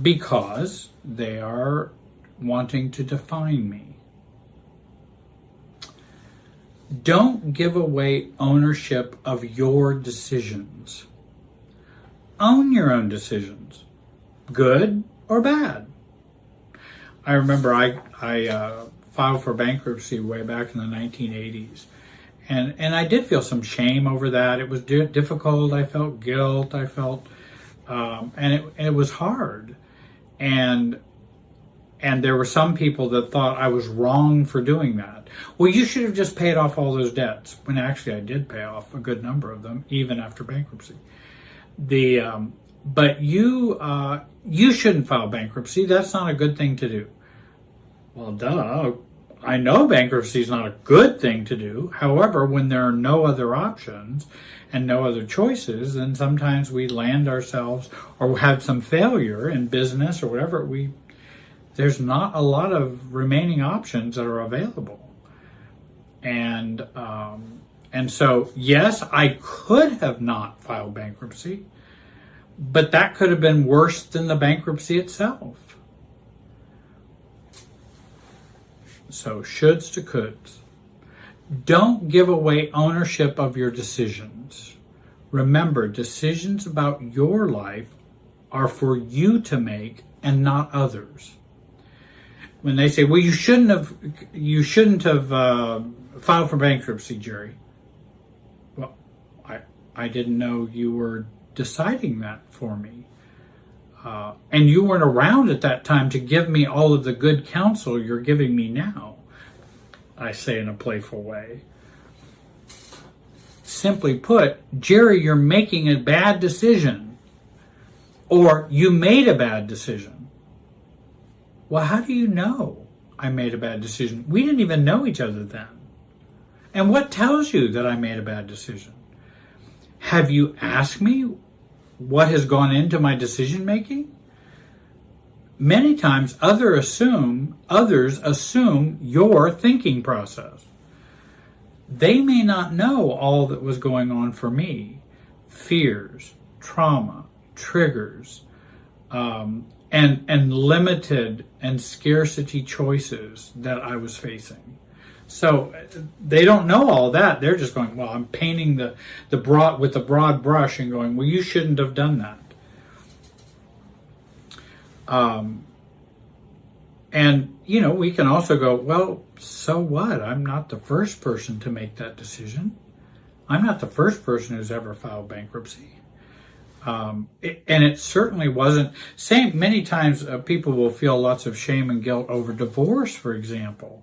Because they are wanting to define me. Don't give away ownership of your decisions. Own your own decisions, good or bad. I remember I filed for bankruptcy way back in the 1980s. And I did feel some shame over that. It was difficult. I felt guilt. I felt, and it was hard. And there were some people that thought I was wrong for doing that. Well, you should have just paid off all those debts. When actually I did pay off a good number of them, even after bankruptcy. But you shouldn't file bankruptcy. That's not a good thing to do. Well, duh. I know bankruptcy is not a good thing to do. However, when there are no other options and no other choices, then sometimes we land ourselves or have some failure in business or whatever. There's not a lot of remaining options that are available. And so, yes, I could have not filed bankruptcy, but that could have been worse than the bankruptcy itself. So, shoulds to coulds. Don't give away ownership of your decisions. Remember, decisions about your life are for you to make and not others. When they say, well, you shouldn't have filed for bankruptcy, Jerry. Well, I didn't know you were deciding that for me. And you weren't around at that time to give me all of the good counsel you're giving me now, I say in a playful way. Simply put, Jerry, you're making a bad decision. Or you made a bad decision. Well, how do you know I made a bad decision? We didn't even know each other then. And what tells you that I made a bad decision? Have you asked me what has gone into my decision making? Many times others assume your thinking process. They may not know all that was going on for me. Fears, trauma, triggers, and limited and scarcity choices that I was facing. So they don't know all that. They're just going, well, I'm painting the broad brush and going, well, you shouldn't have done that. And, we can also go, well, so what? I'm not the first person to make that decision. I'm not the first person who's ever filed bankruptcy. And it certainly wasn't. Many times people will feel lots of shame and guilt over divorce, for example.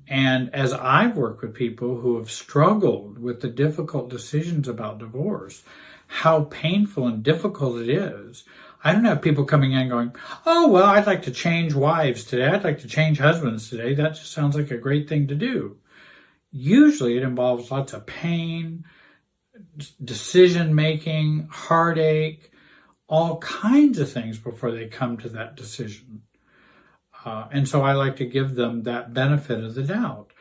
And as I've worked with people who have struggled with the difficult decisions about divorce, how painful and difficult it is, I don't have people coming in going, oh, well, I'd like to change wives today. I'd like to change husbands today. That just sounds like a great thing to do. Usually it involves lots of pain, decision-making, heartache, all kinds of things before they come to that decision. And so I like to give them that benefit of the doubt.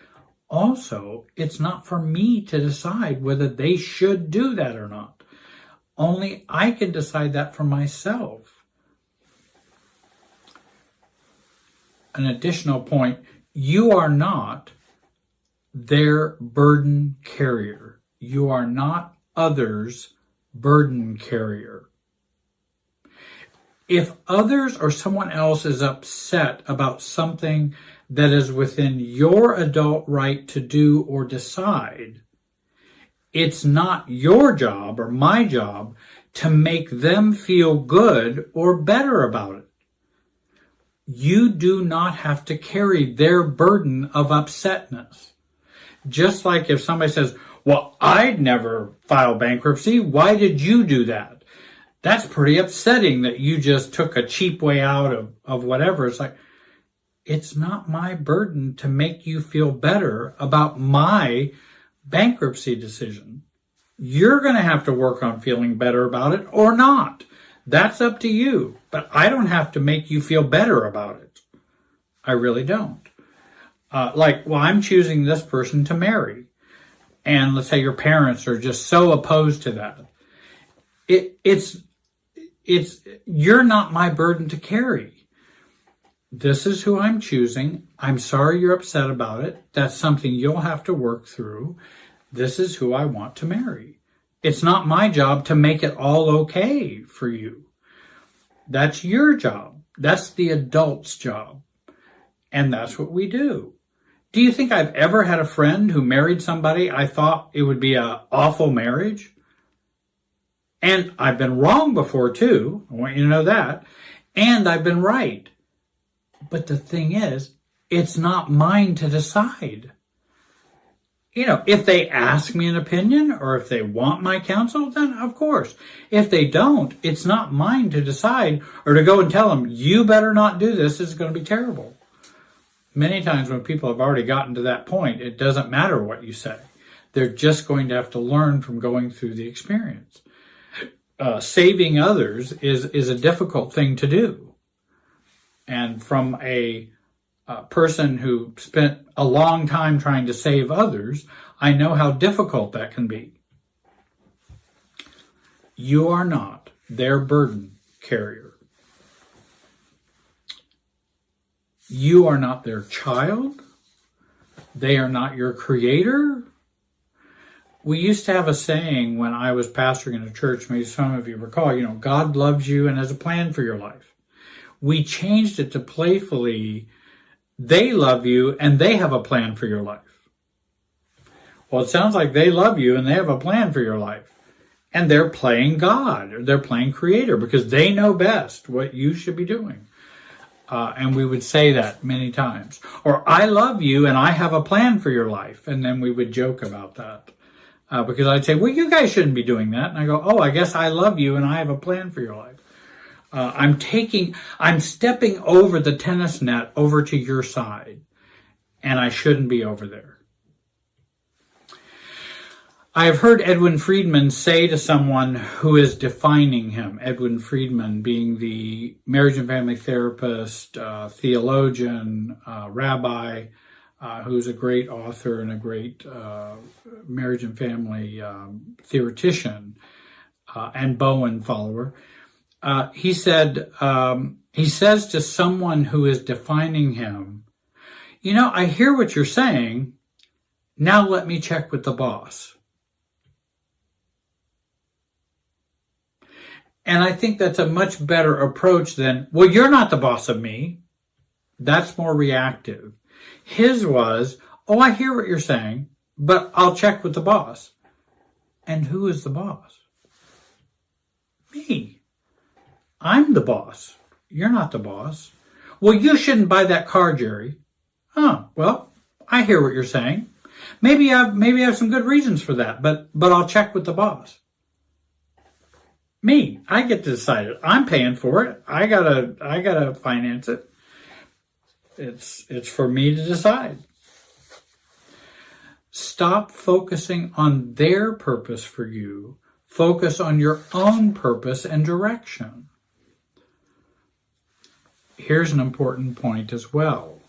Also, it's not for me to decide whether they should do that or not. Only I can decide that for myself. An additional point, you are not their burden carrier. You are not others' burden carrier. If others or someone else is upset about something that is within your adult right to do or decide, it's not your job or my job to make them feel good or better about it. You do not have to carry their burden of upsetness. Just like if somebody says, well, I'd never file bankruptcy. Why did you do that? That's pretty upsetting that you just took a cheap way out of whatever. It's like, it's not my burden to make you feel better about my bankruptcy decision. You're going to have to work on feeling better about it or not. That's up to you. But I don't have to make you feel better about it. I really don't. Well, I'm choosing this person to marry. And let's say your parents are just so opposed to that. You're not my burden to carry. This is who I'm choosing. I'm sorry you're upset about it. That's something you'll have to work through. This is who I want to marry. It's not my job to make it all okay for you. That's your job. That's the adult's job. And that's what we do. Do you think I've ever had a friend who married somebody I thought it would be an awful marriage? And I've been wrong before too. I want you to know that. And I've been right. But the thing is, it's not mine to decide. If they ask me an opinion or if they want my counsel, then of course. If they don't, it's not mine to decide or to go and tell them, you better not do this. This is going to be terrible. Many times when people have already gotten to that point, it doesn't matter what you say. They're just going to have to learn from going through the experience. Saving others is a difficult thing to do. And from a person who spent a long time trying to save others, I know how difficult that can be. You are not their burden carrier. You are not their child. They are not your creator. We used to have a saying when I was pastoring in a church, maybe some of you recall, God loves you and has a plan for your life. We changed it to playfully, they love you and they have a plan for your life. Well, it sounds like they love you and they have a plan for your life. And they're playing God or they're playing creator because they know best what you should be doing. And we would say that many times. Or I love you and I have a plan for your life. And then we would joke about that. Because I'd say, well, you guys shouldn't be doing that. And I go, oh, I guess I love you and I have a plan for your life. I'm stepping over the tennis net over to your side. And I shouldn't be over there. I have heard Edwin Friedman say to someone who is defining him, Edwin Friedman being the marriage and family therapist, theologian, rabbi, who's a great author and a great marriage and family theoretician and Bowen follower. He says to someone who is defining him, I hear what you're saying. Now let me check with the boss. And I think that's a much better approach than, well, you're not the boss of me. That's more reactive. His was, oh, I hear what you're saying, but I'll check with the boss. And who is the boss? Me. I'm the boss. You're not the boss. Well, you shouldn't buy that car, Jerry. Oh, well, I hear what you're saying. Maybe I have some good reasons for that, but I'll check with the boss. Me. I get to decide it. I'm paying for it. I gotta finance it. It's for me to decide. Stop focusing on their purpose for you. Focus on your own purpose and direction. Here's an important point as well.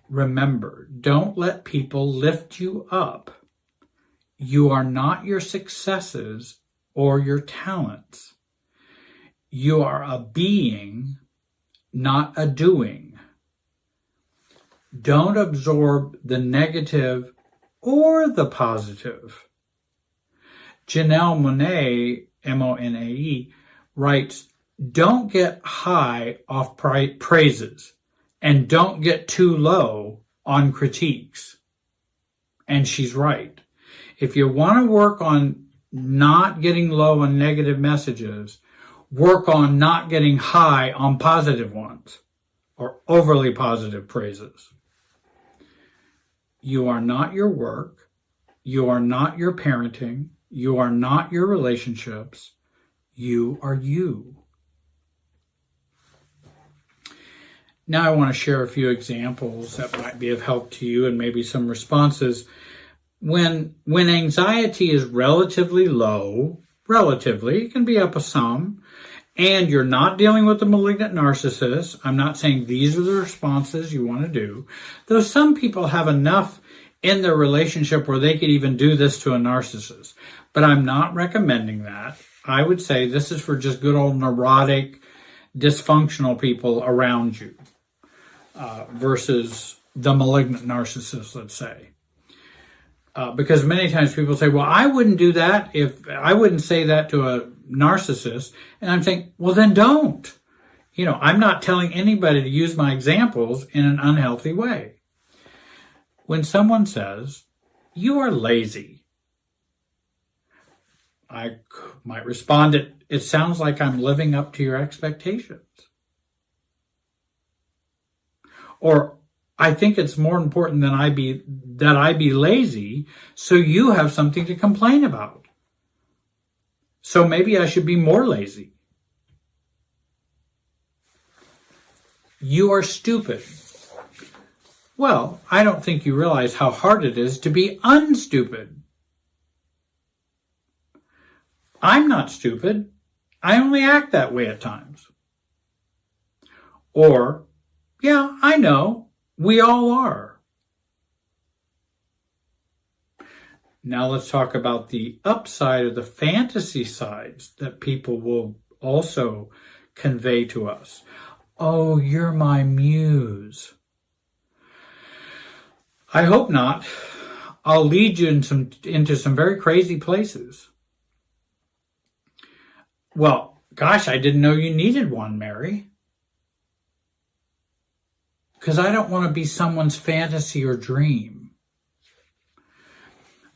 Remember, don't let people lift you up. You are not your successes or your talents. You are a being, not a doing. Don't absorb the negative or the positive. Janelle Monáe, M-O-N-A-E, writes, don't get high off praises and don't get too low on critiques. And she's right. If you want to work on not getting low on negative messages, work on not getting high on positive ones or overly positive praises. You are not your work. You are not your parenting. You are not your relationships. You are you. Now I want to share a few examples that might be of help to you and maybe some responses. When anxiety is relatively low, it can be up a some, and you're not dealing with a malignant narcissist, I'm not saying these are the responses you want to do, though some people have enough in their relationship where they could even do this to a narcissist. But I'm not recommending that. I would say this is for just good old neurotic, dysfunctional people around you versus the malignant narcissist, let's say. Because many times people say, well, I wouldn't do that if I wouldn't say that to a narcissist. And I'm saying, well, then don't. I'm not telling anybody to use my examples in an unhealthy way. When someone says, you are lazy, I might respond, it sounds like I'm living up to your expectations. Or I think it's more important that I be lazy so you have something to complain about. So maybe I should be more lazy. You are stupid. Well, I don't think you realize how hard it is to be unstupid. I'm not stupid. I only act that way at times. Or, yeah, I know. We all are. Now let's talk about the upside of the fantasy sides that people will also convey to us. Oh, you're my muse. I hope not. I'll lead you into some very crazy places. Well, gosh, I didn't know you needed one, Mary. Because I don't want to be someone's fantasy or dream.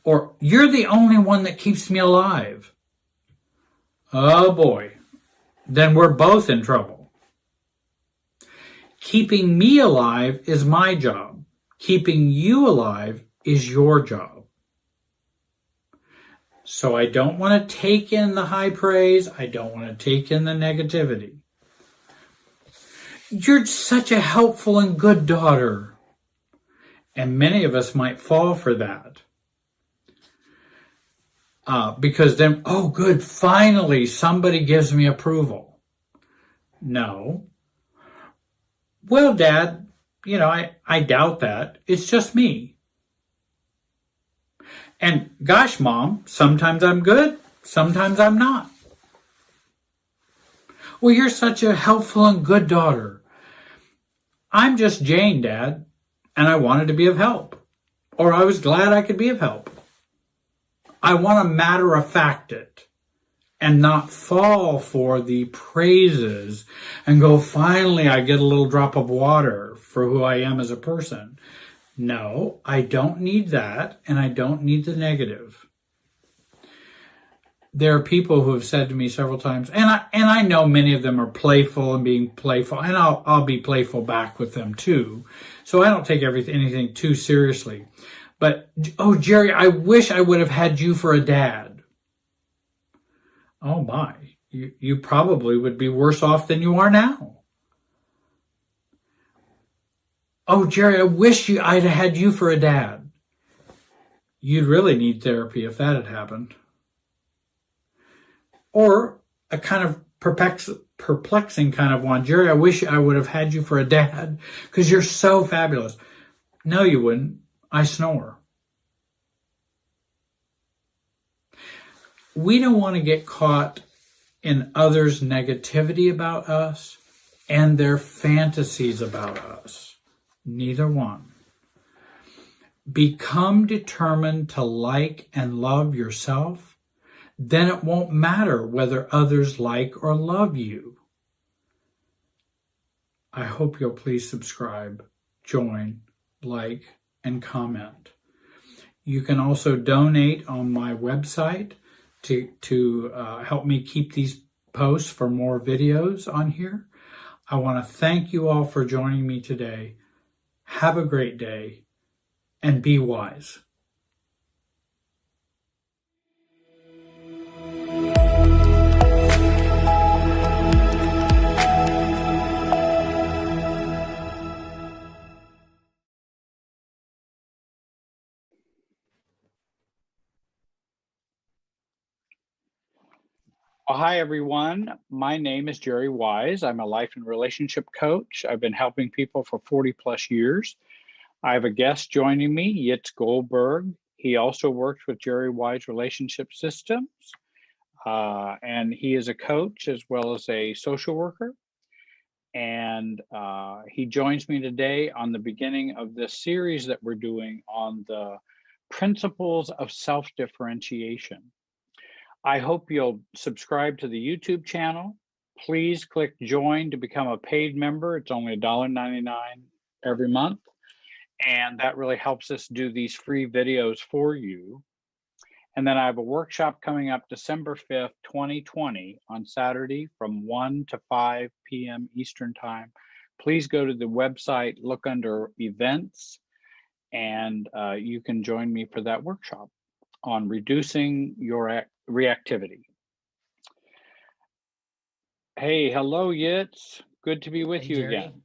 Or, you're the only one that keeps me alive. Oh boy, then we're both in trouble. Keeping me alive is my job. Keeping you alive is your job. So I don't want to take in the high praise. I don't want to take in the negativity. You're such a helpful and good daughter. And many of us might fall for that. Because then, oh good, finally somebody gives me approval. No. Well, Dad, I doubt that. It's just me. And gosh, Mom, sometimes I'm good, sometimes I'm not. Well, you're such a helpful and good daughter. I'm just Jane, Dad, and I wanted to be of help. Or I was glad I could be of help. I want to matter-of-fact it and not fall for the praises and go, finally, I get a little drop of water for who I am as a person. No, I don't need that, and I don't need the negative. There are people who have said to me several times, and I know many of them are playful and being playful, and I'll be playful back with them too. So I don't take anything too seriously. But, oh, Jerry, I wish I would have had you for a dad. Oh my, you probably would be worse off than you are now. Oh, Jerry, I wish I'd had you for a dad. You'd really need therapy if that had happened. Or a kind of perplexing kind of one. Jerry, I wish I would have had you for a dad because you're so fabulous. No, you wouldn't. I snore. We don't want to get caught in others' negativity about us and their fantasies about us. Neither one. Become determined to like and love yourself, then it won't matter whether others like or love you. I hope you'll please subscribe, join, like, and comment. You can also donate on my website to help me keep these posts for more videos on here. I want to thank you all for joining me today. Have a great day and be wise. Well, hi, everyone. My name is Jerry Wise. I'm a life and relationship coach. I've been helping people for 40 plus years. I have a guest joining me, Yitz Goldberg. He also works with Jerry Wise Relationship Systems, and he is a coach as well as a social worker. And he joins me today on the beginning of this series that we're doing on the principles of self-differentiation. I hope you'll subscribe to the YouTube channel. Please click join to become a paid member. It's only $1.99 every month. And that really helps us do these free videos for you. And then I have a workshop coming up December 5th, 2020 on Saturday from 1 to 5 p.m. Eastern Time. Please go to the website, look under events, and you can join me for that workshop on reducing your reactivity. Hey, hello, Yitz. Good to be with you Jerry. again.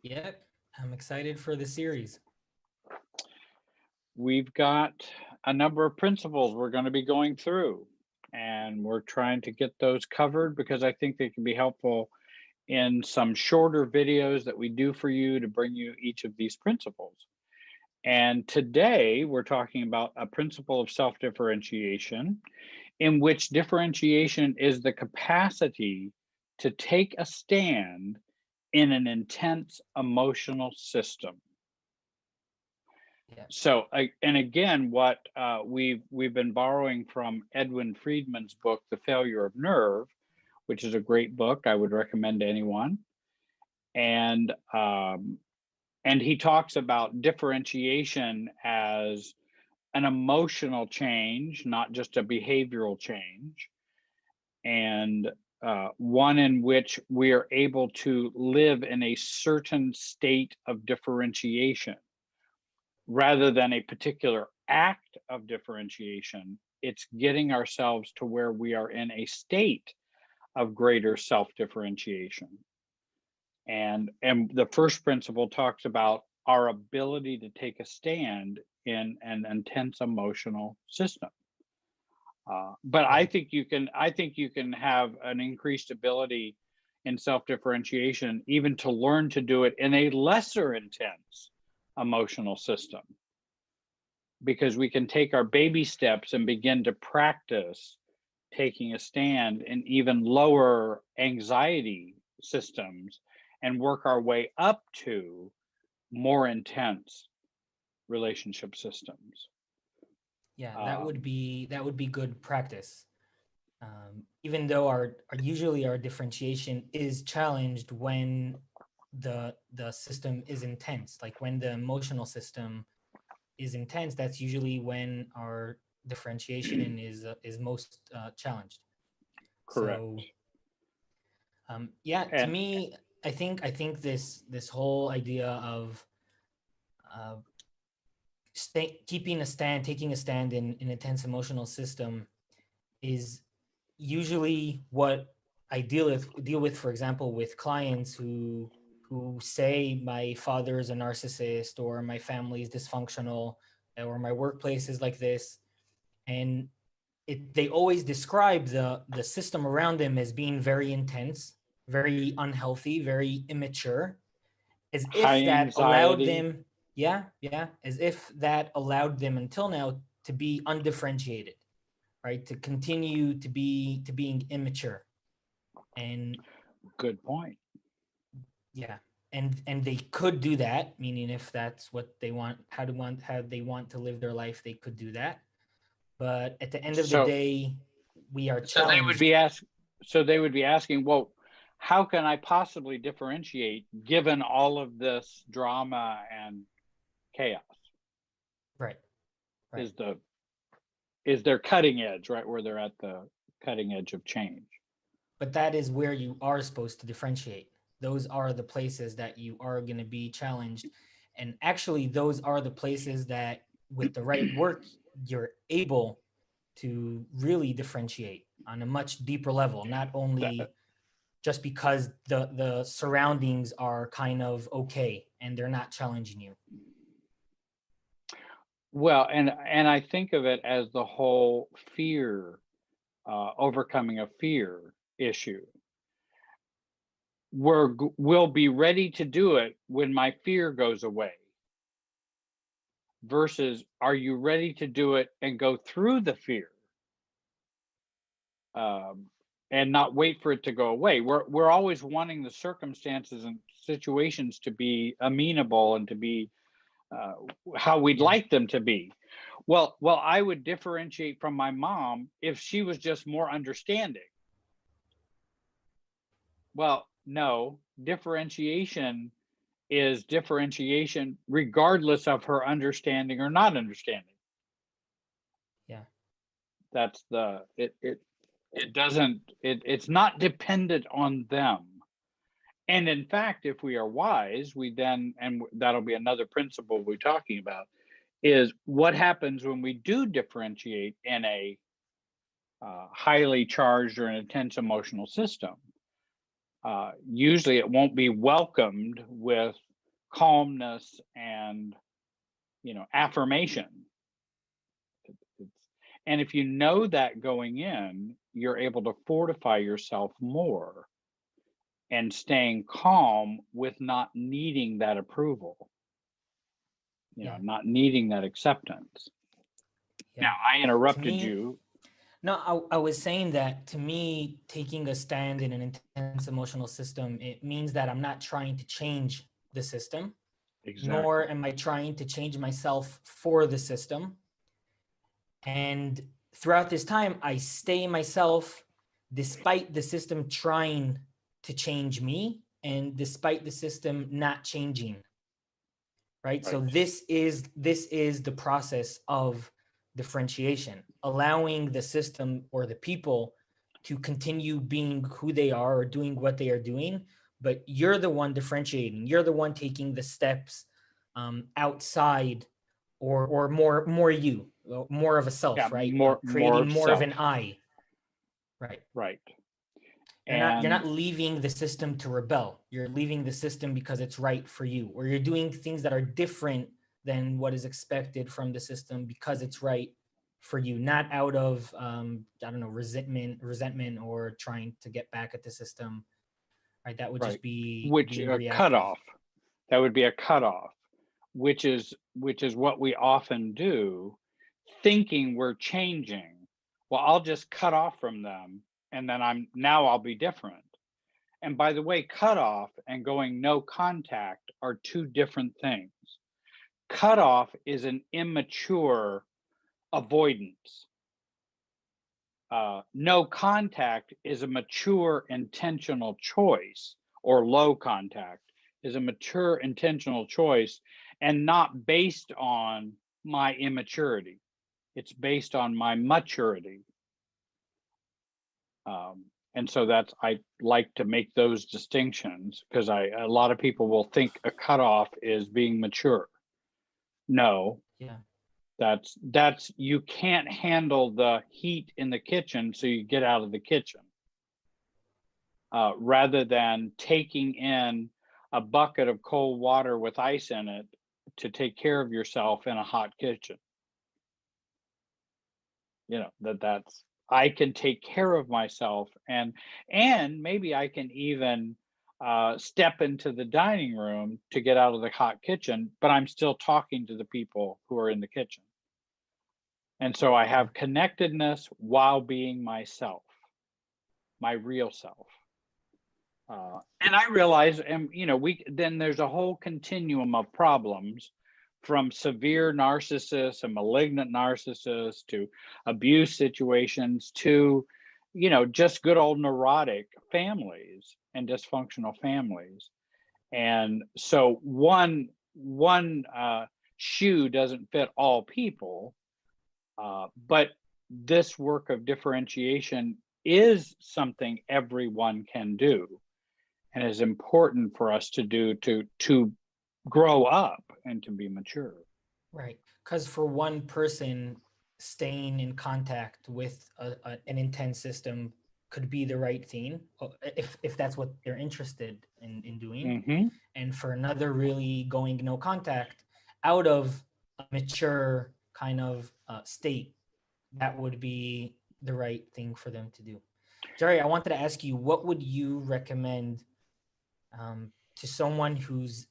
Yep, I'm excited for the series. We've got a number of principles we're going to be going through, and we're trying to get those covered because I think they can be helpful in some shorter videos that we do for you to bring you each of these principles. And today we're talking about a principle of self-differentiation, in which differentiation is the capacity to take a stand in an intense emotional system. Yeah. So, and again, what we've been borrowing from Edwin Friedman's book, The Failure of Nerve, which is a great book I would recommend to anyone. And he talks about differentiation as an emotional change, not just a behavioral change, and one in which we are able to live in a certain state of differentiation rather than a particular act of differentiation. It's getting ourselves to where we are in a state of greater self-differentiation. And the first principle talks about our ability to take a stand in an intense emotional system. But I think you can have an increased ability in self-differentiation, even to learn to do it in a lesser intense emotional system, because we can take our baby steps and begin to practice taking a stand in even lower anxiety systems and work our way up to more intense relationship systems. Yeah, that would be good practice. Even though usually our differentiation is challenged when the system is intense, like when the emotional system is intense, that's usually when our differentiation is most challenged. Correct. So, to me, I think this whole idea of taking a stand in an intense emotional system is usually what I deal with, for example, with clients who say my father is a narcissist, or my family is dysfunctional, or my workplace is like this, and they always describe the system around them as being very intense, very unhealthy, very immature, as High if that allowed anxiety. them, yeah, as if that allowed them until now to be undifferentiated, right? To continue to being immature. And Good point. yeah, and they could do that, meaning if that's what they want, how they want to live their life, they could do that. But at the end of the So, day, we are so they would be challenged. asked. So they would be asking, well, how can I possibly differentiate given all of this drama and chaos? Right, right. Is the is their cutting edge, right, where they're at the cutting edge of change? But that is where you are supposed to differentiate. Those are the places that you are going to be challenged. And actually, those are the places that, with the right work, you're able to really differentiate on a much deeper level, not That, only just because the surroundings are kind of okay and they're not challenging you. well, and I think of it as the whole fear, overcoming a fear issue. We'll be ready to do it when my fear goes away. Versus, are you ready to do it and go through the fear, um, and not wait for it to go away? We're always wanting the circumstances and situations to be amenable and to be uh, how we'd Yeah, like them to be. Well, I would differentiate from my mom if she was just more understanding. Well, no, differentiation is differentiation regardless of her understanding or not understanding. yeah, That's the it doesn't it's not dependent on them. And in fact, if we are wise, we then, and that'll be another principle we're talking about, is what happens when we do differentiate in a highly charged or an intense emotional system. Usually it won't be welcomed with calmness and, affirmation. And if you know that going in, you're able to fortify yourself more and staying calm with not needing that approval, yeah, not needing that acceptance. yeah. Now, I To interrupted me, you. no, I was saying that, to me, taking a stand in an intense emotional system, it means that I'm not trying to change the system, nor Exactly. am I trying to change myself for the system. And throughout this time, I stay myself despite the system trying to change me, and despite the system not changing. Right. So Right. this is the process of differentiation, allowing the system or the people to continue being who they are or doing what they are doing, but you're the one differentiating. You're the one taking the steps outside, or more you, more of a Yeah, self, right? more Creating of more of self. an I, right? Right. You're not And leaving the system to rebel. You're leaving the system because it's right for you, or you're doing things that are different than what is expected from the system because it's right for you, not out of I don't know, resentment or trying to get back at the system, right? That would right, just be which being a reactive. cutoff. That would be a cutoff, which is what we often do, thinking we're changing. Well, I'll just cut off from them, and then I'll be different. And by the way, cutoff and going no contact are two different things. Cutoff is an immature avoidance. No contact is a mature intentional choice, or low contact is a mature intentional choice, and not based on my immaturity. It's based on my maturity. And so that's, I like to make those distinctions, because a lot of people will think a cutoff is being mature. No, Yeah, that's you can't handle the heat in the kitchen, so you get out of the kitchen. rather than taking in a bucket of cold water with ice in it to take care of yourself in a hot kitchen. You know, that's I can take care of myself, and maybe I can even step into the dining room to get out of the hot kitchen, but I'm still talking to the people who are in the kitchen. And so I have connectedness while being myself, my real self. And I realize, and you know, we then there's a whole continuum of problems, from severe narcissists and malignant narcissists to abuse situations to, you know, just good old neurotic families and dysfunctional families. And so one shoe doesn't fit all people, but this work of differentiation is something everyone can do and is important for us to do to grow up and to be mature. Right. Because for one person, staying in contact with an intense system could be the right thing, if that's what they're interested in doing. Mm-hmm. And for another, really going no contact out of a mature kind of state, that would be the right thing for them to do. Jerry, I wanted to ask you, what would you recommend to someone who's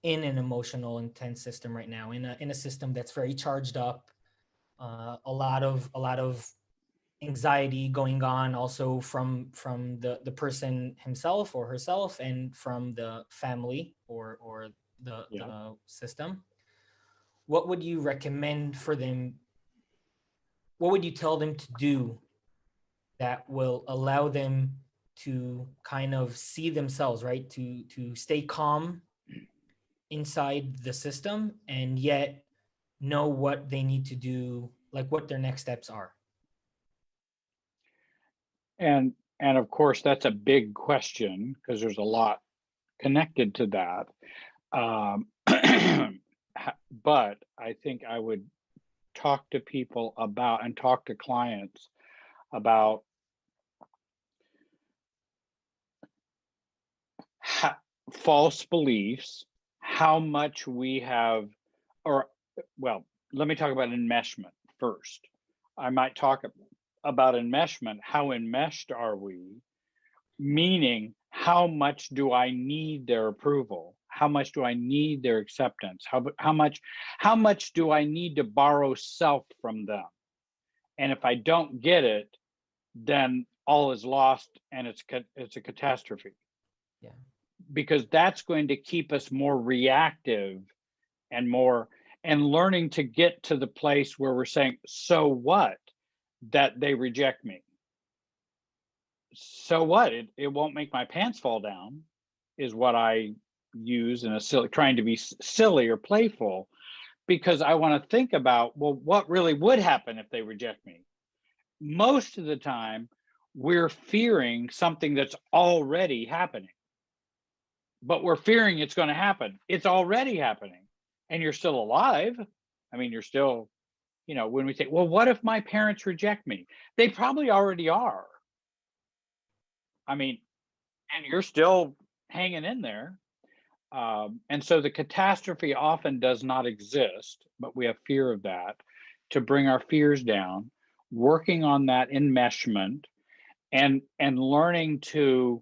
in an emotional intense system right now, in a system that's very charged up, a lot of anxiety going on, also from the person himself or herself, and from the family or Yeah. the system? What would you recommend for them? What would you tell them to do that will allow them to kind of see themselves, right? To stay calm inside the system, and yet know what they need to do, like what their next steps are. And of course that's a big question because there's a lot connected to that. Um, but I think I would talk to people about and talk to clients about how, false beliefs, how much we have, or, well, let me talk about enmeshment first. I might talk about enmeshment. How enmeshed are we? Meaning, how much do I need their approval? How much do I need their acceptance? How much do I need to borrow self from them? And if I don't get it, then all is lost and it's a catastrophe, Yeah. because that's going to keep us more reactive and more, and learning to get to the place where we're saying, so what that they reject me? So what? It won't make my pants fall down, is what I use in a silly, trying to be silly or playful, because I want to think about, well, what really would happen if they reject me? Most of the time, we're fearing something that's already happening, but we're fearing it's going to happen. It's already happening, and you're still alive. I mean, you're still, you know, when we say, well, what if my parents reject me? They probably already are. I mean, and you're still hanging in there. And so the catastrophe often does not exist, but we have fear of that. To bring our fears down, working on that enmeshment, and learning to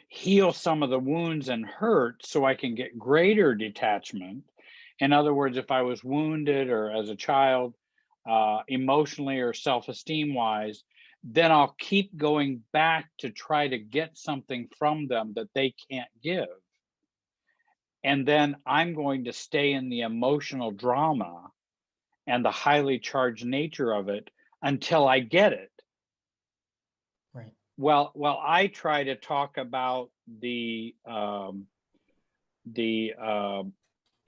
heal some of the wounds and hurt so I can get greater detachment. In other words, if I was wounded or as a child, emotionally or self-esteem wise, then I'll keep going back to try to get something from them that they can't give. And then I'm going to stay in the emotional drama and the highly charged nature of it until I get it. Right. Well, I try to talk about the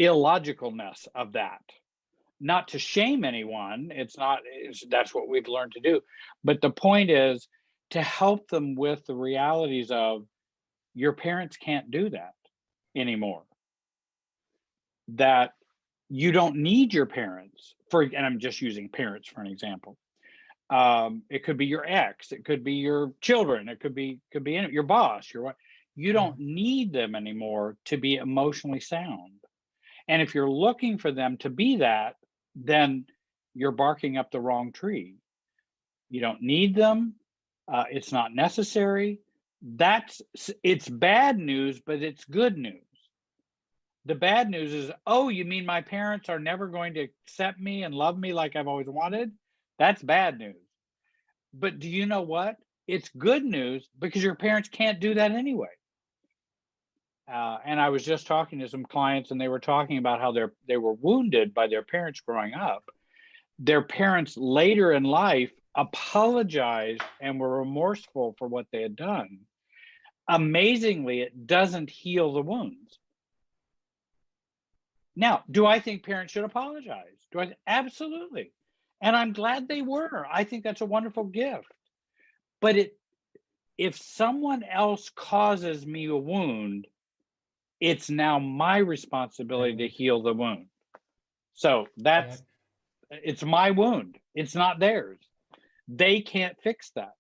illogicalness of that, not to shame anyone. That's what we've learned to do. But the point is to help them with the realities of, your parents can't do that anymore. That you don't need your parents for, and I'm just using parents for an example. It could be your ex, it could be your children, it could be your boss, your what. You Yeah. don't need them anymore to be emotionally sound. And if you're looking for them to be that, then you're barking up the wrong tree. You don't need them. It's not necessary. It's bad news, but it's good news. The bad news is, oh, you mean my parents are never going to accept me and love me like I've always wanted? That's bad news. But do you know what? It's good news because your parents can't do that anyway. And I was just talking to some clients, and they were talking about how they were wounded by their parents growing up. Their parents later in life apologized and were remorseful for what they had done. Amazingly, it doesn't heal the wounds. Now, do I think parents should apologize? Absolutely. And I'm glad they were. I think that's a wonderful gift. But if someone else causes me a wound, it's now my responsibility to heal the wound. So it's my wound. It's not theirs. They can't fix that.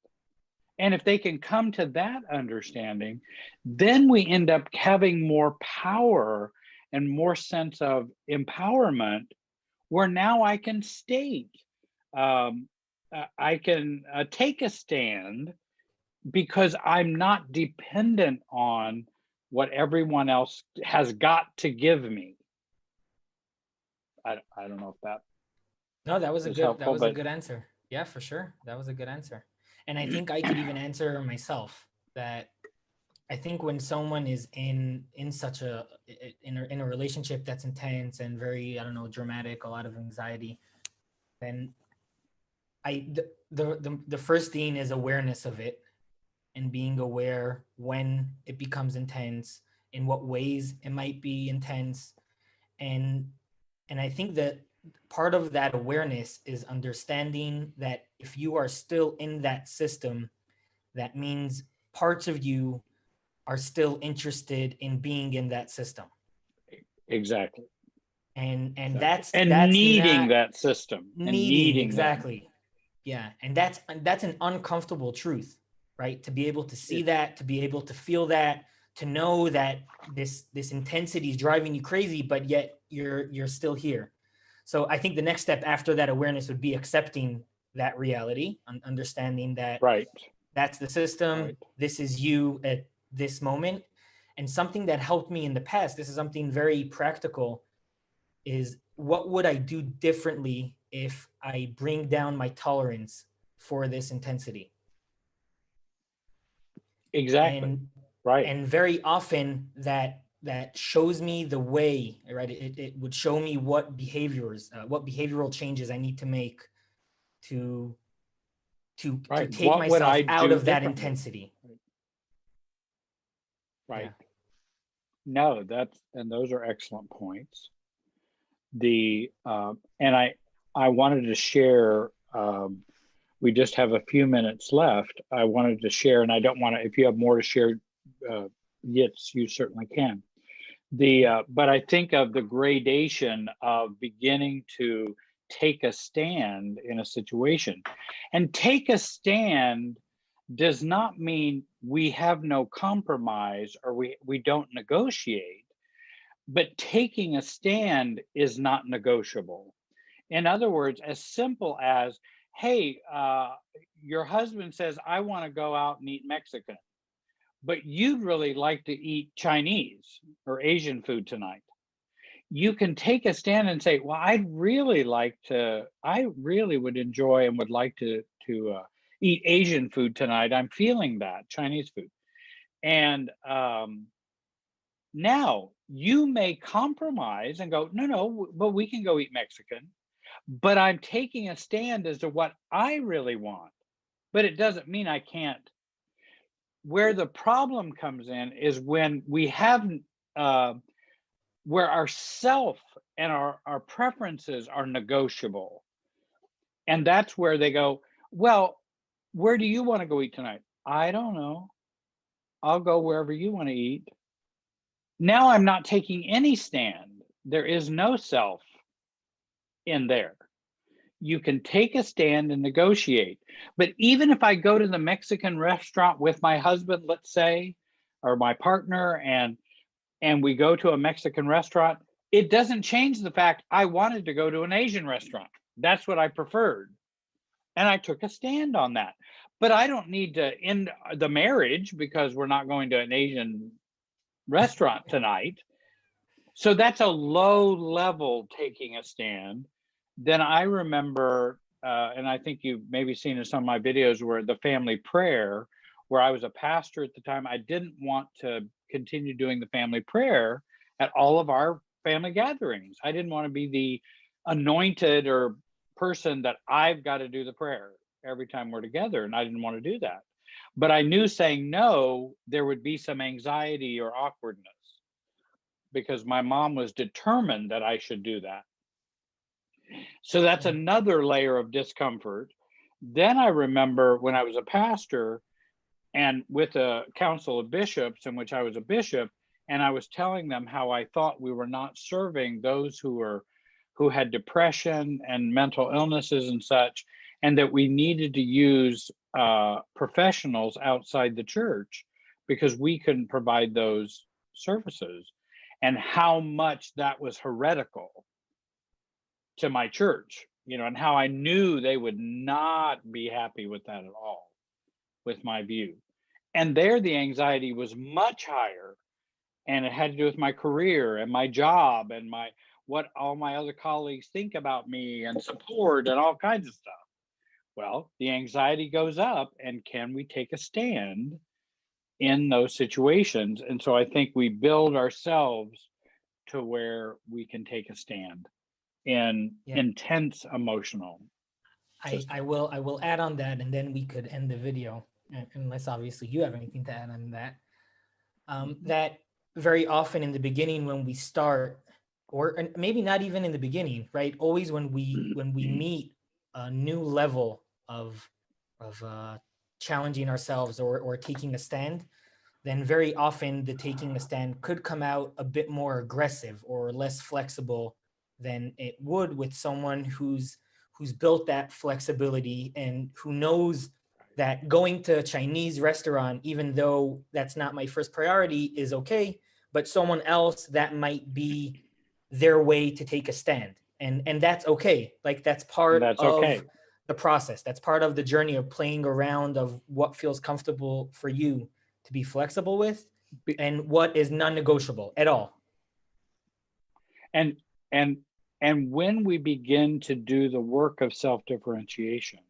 And if they can come to that understanding, then we end up having more power and more sense of empowerment, where now I can state, I can take a stand, because I'm not dependent on what everyone else has got to give me. I don't know if that No, that was a is good helpful, but answer. Yeah, for sure. That was a good answer. And I think I could even answer myself that I think when someone is in such in a relationship that's intense and very, I don't know, dramatic, a lot of anxiety, then the first thing is awareness of it, and being aware when it becomes intense, in what ways it might be intense. and and I think that part of that awareness is understanding that if you are still in that system, that means parts of you are still interested in being in that system. exactly. And Exactly. And that's needing not that system and needing, needing them. exactly. Yeah, and that's an uncomfortable truth, right? To be able to see that, to be able to feel that, to know that this intensity is driving you crazy, but yet you're still here. So I think the next step after that awareness would be accepting that reality, understanding that Right. that's the system, Right. this is you at this moment. And something that helped me in the past, this is something very practical, is what would I do differently if I bring down my tolerance for this intensity? Exactly. And Right. very often that shows me the way, right? It would show me what behavioral changes I need to make to Right. take What would myself I out do of that differently? intensity. Right. Yeah. No, and those are excellent points. And I wanted to share, we just have a few minutes left. I wanted to share, and I don't want to, if you have more to share, yes, you certainly can. But I think of the gradation of beginning to take a stand in a situation. And take a stand does not mean we have no compromise or we don't negotiate, but taking a stand is not negotiable. In other words, as simple as, hey, your husband says, I want to go out and eat Mexican, but you'd really like to eat Chinese or Asian food tonight. You can take a stand and say, well, I really would enjoy and would like to eat Asian food tonight. I'm feeling that Chinese food. And now you may compromise and go, no, but we can go eat Mexican. But I'm taking a stand as to what I really want. But it doesn't mean I can't. Where the problem comes in is when we haven't, where our self and our preferences are negotiable. And that's where they go, well, where do you want to go eat tonight? I don't know. I'll go wherever you want to eat. Now I'm not taking any stand. There is no self in there. you can take a stand and negotiate. But even if I go to the Mexican restaurant with my husband, let's say, or my partner, and we go to a Mexican restaurant, it doesn't change the fact I wanted to go to an Asian restaurant. That's what I preferred. And I took a stand on that. But I don't need to end the marriage because we're not going to an Asian restaurant tonight. So that's a low level taking a stand. Then I remember, and I think you've maybe seen in some of my videos, where the family prayer, where I was a pastor at the time, I didn't want to continue doing the family prayer at all of our family gatherings. I didn't want to be the anointed or person that I've got to do the prayer every time we're together, and I didn't want to do that. But I knew saying no, there would be some anxiety or awkwardness, because my mom was determined that I should do that. So that's another layer of discomfort. Then I remember when I was a pastor and with a council of bishops in which I was a bishop, and I was telling them how I thought we were not serving those who had depression and mental illnesses and such, and that we needed to use professionals outside the church because we couldn't provide those services, and how much that was heretical to my church, and how I knew they would not be happy with that at all, with my view. And there the anxiety was much higher, and it had to do with my career and my job and what all my other colleagues think about me and support and all kinds of stuff. Well, the anxiety goes up, and can we take a stand in those situations? And so I think we build ourselves to where we can take a stand in intense emotional. I will add on that, and then we could end the video, unless obviously you have anything to add on that. That very often in the beginning when we start, or maybe not even in the beginning, right? Always when we meet a new level of challenging ourselves or taking a stand, then very often the taking a stand could come out a bit more aggressive or less flexible than it would with someone who's built that flexibility and who knows that going to a Chinese restaurant, even though that's not my first priority, is okay, but someone else, that might be their way to take a stand. And that's okay. Like that's part of the process. That's part of the journey of playing around of what feels comfortable for you to be flexible with and what is non-negotiable at all. And when we begin to do the work of self-differentiation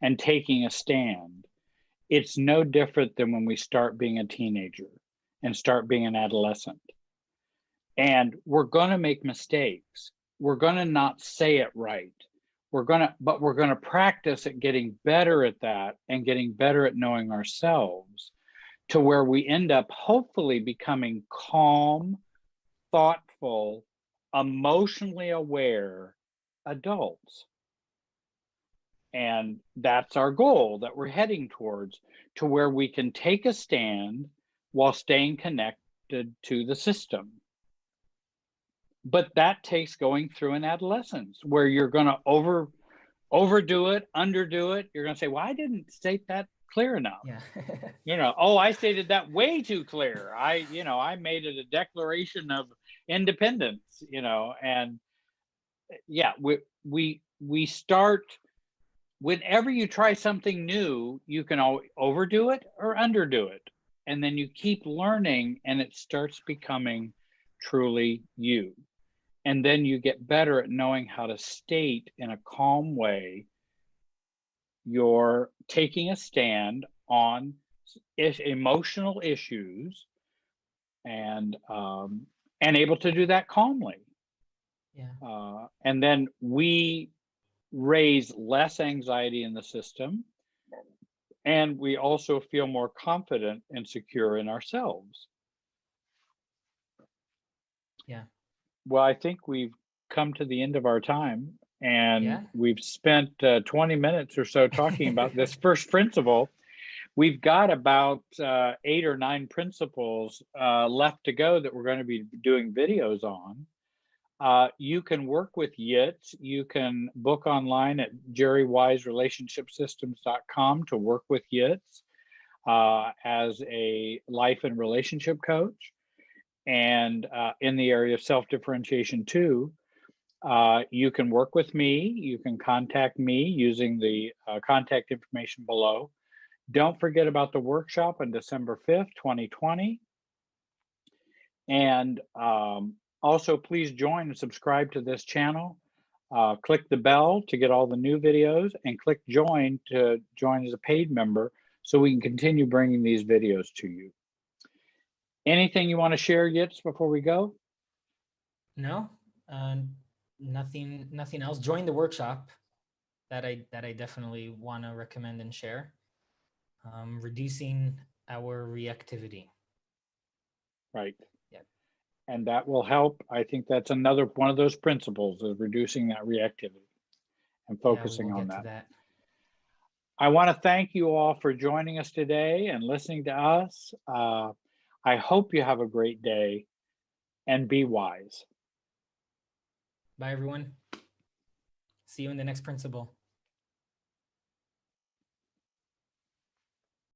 and taking a stand, it's no different than when we start being a teenager and start being an adolescent. And we're going to make mistakes. We're going to not say it right. But we're going to practice at getting better at that and getting better at knowing ourselves, to where we end up hopefully becoming calm, thoughtful, emotionally aware adults. And that's our goal that we're heading towards, to where we can take a stand while staying connected to the system. But that takes going through an adolescence where you're going to overdo it, underdo it. You're going to say, well, I didn't state that clear enough. Yeah. Oh, I stated that way too clear. I made it a declaration of independence, and yeah, we start, whenever you try something new, you can overdo it or underdo it. And then you keep learning, and it starts becoming truly you. And then you get better at knowing how to state in a calm way you're taking a stand on emotional issues, and able to do that calmly. Yeah. And then we raise less anxiety in the system, and we also feel more confident and secure in ourselves. Yeah. Well, I think we've come to the end of our time, and we've spent 20 minutes or so talking about this first principle. We've got about 8 or 9 principles left to go that we're going to be doing videos on. You can work with YITS. You can book online at jerrywiserelationshipsystems.com to work with YITS as a life and relationship coach. And in the area of self-differentiation too, you can work with me. You can contact me using the contact information below. Don't forget about the workshop on December 5th, 2020. And also, please join and subscribe to this channel. Click the bell to get all the new videos, and click join to join as a paid member so we can continue bringing these videos to you. Anything you want to share, Yitz, before we go? No, nothing else. Join the workshop that I definitely want to recommend and share. Reducing our reactivity. Right. Yeah. And that will help. I think that's another one of those principles of reducing that reactivity and focusing on that. I want to thank you all for joining us today and listening to us. I hope you have a great day, and be wise. Bye, everyone. See you in the next principle.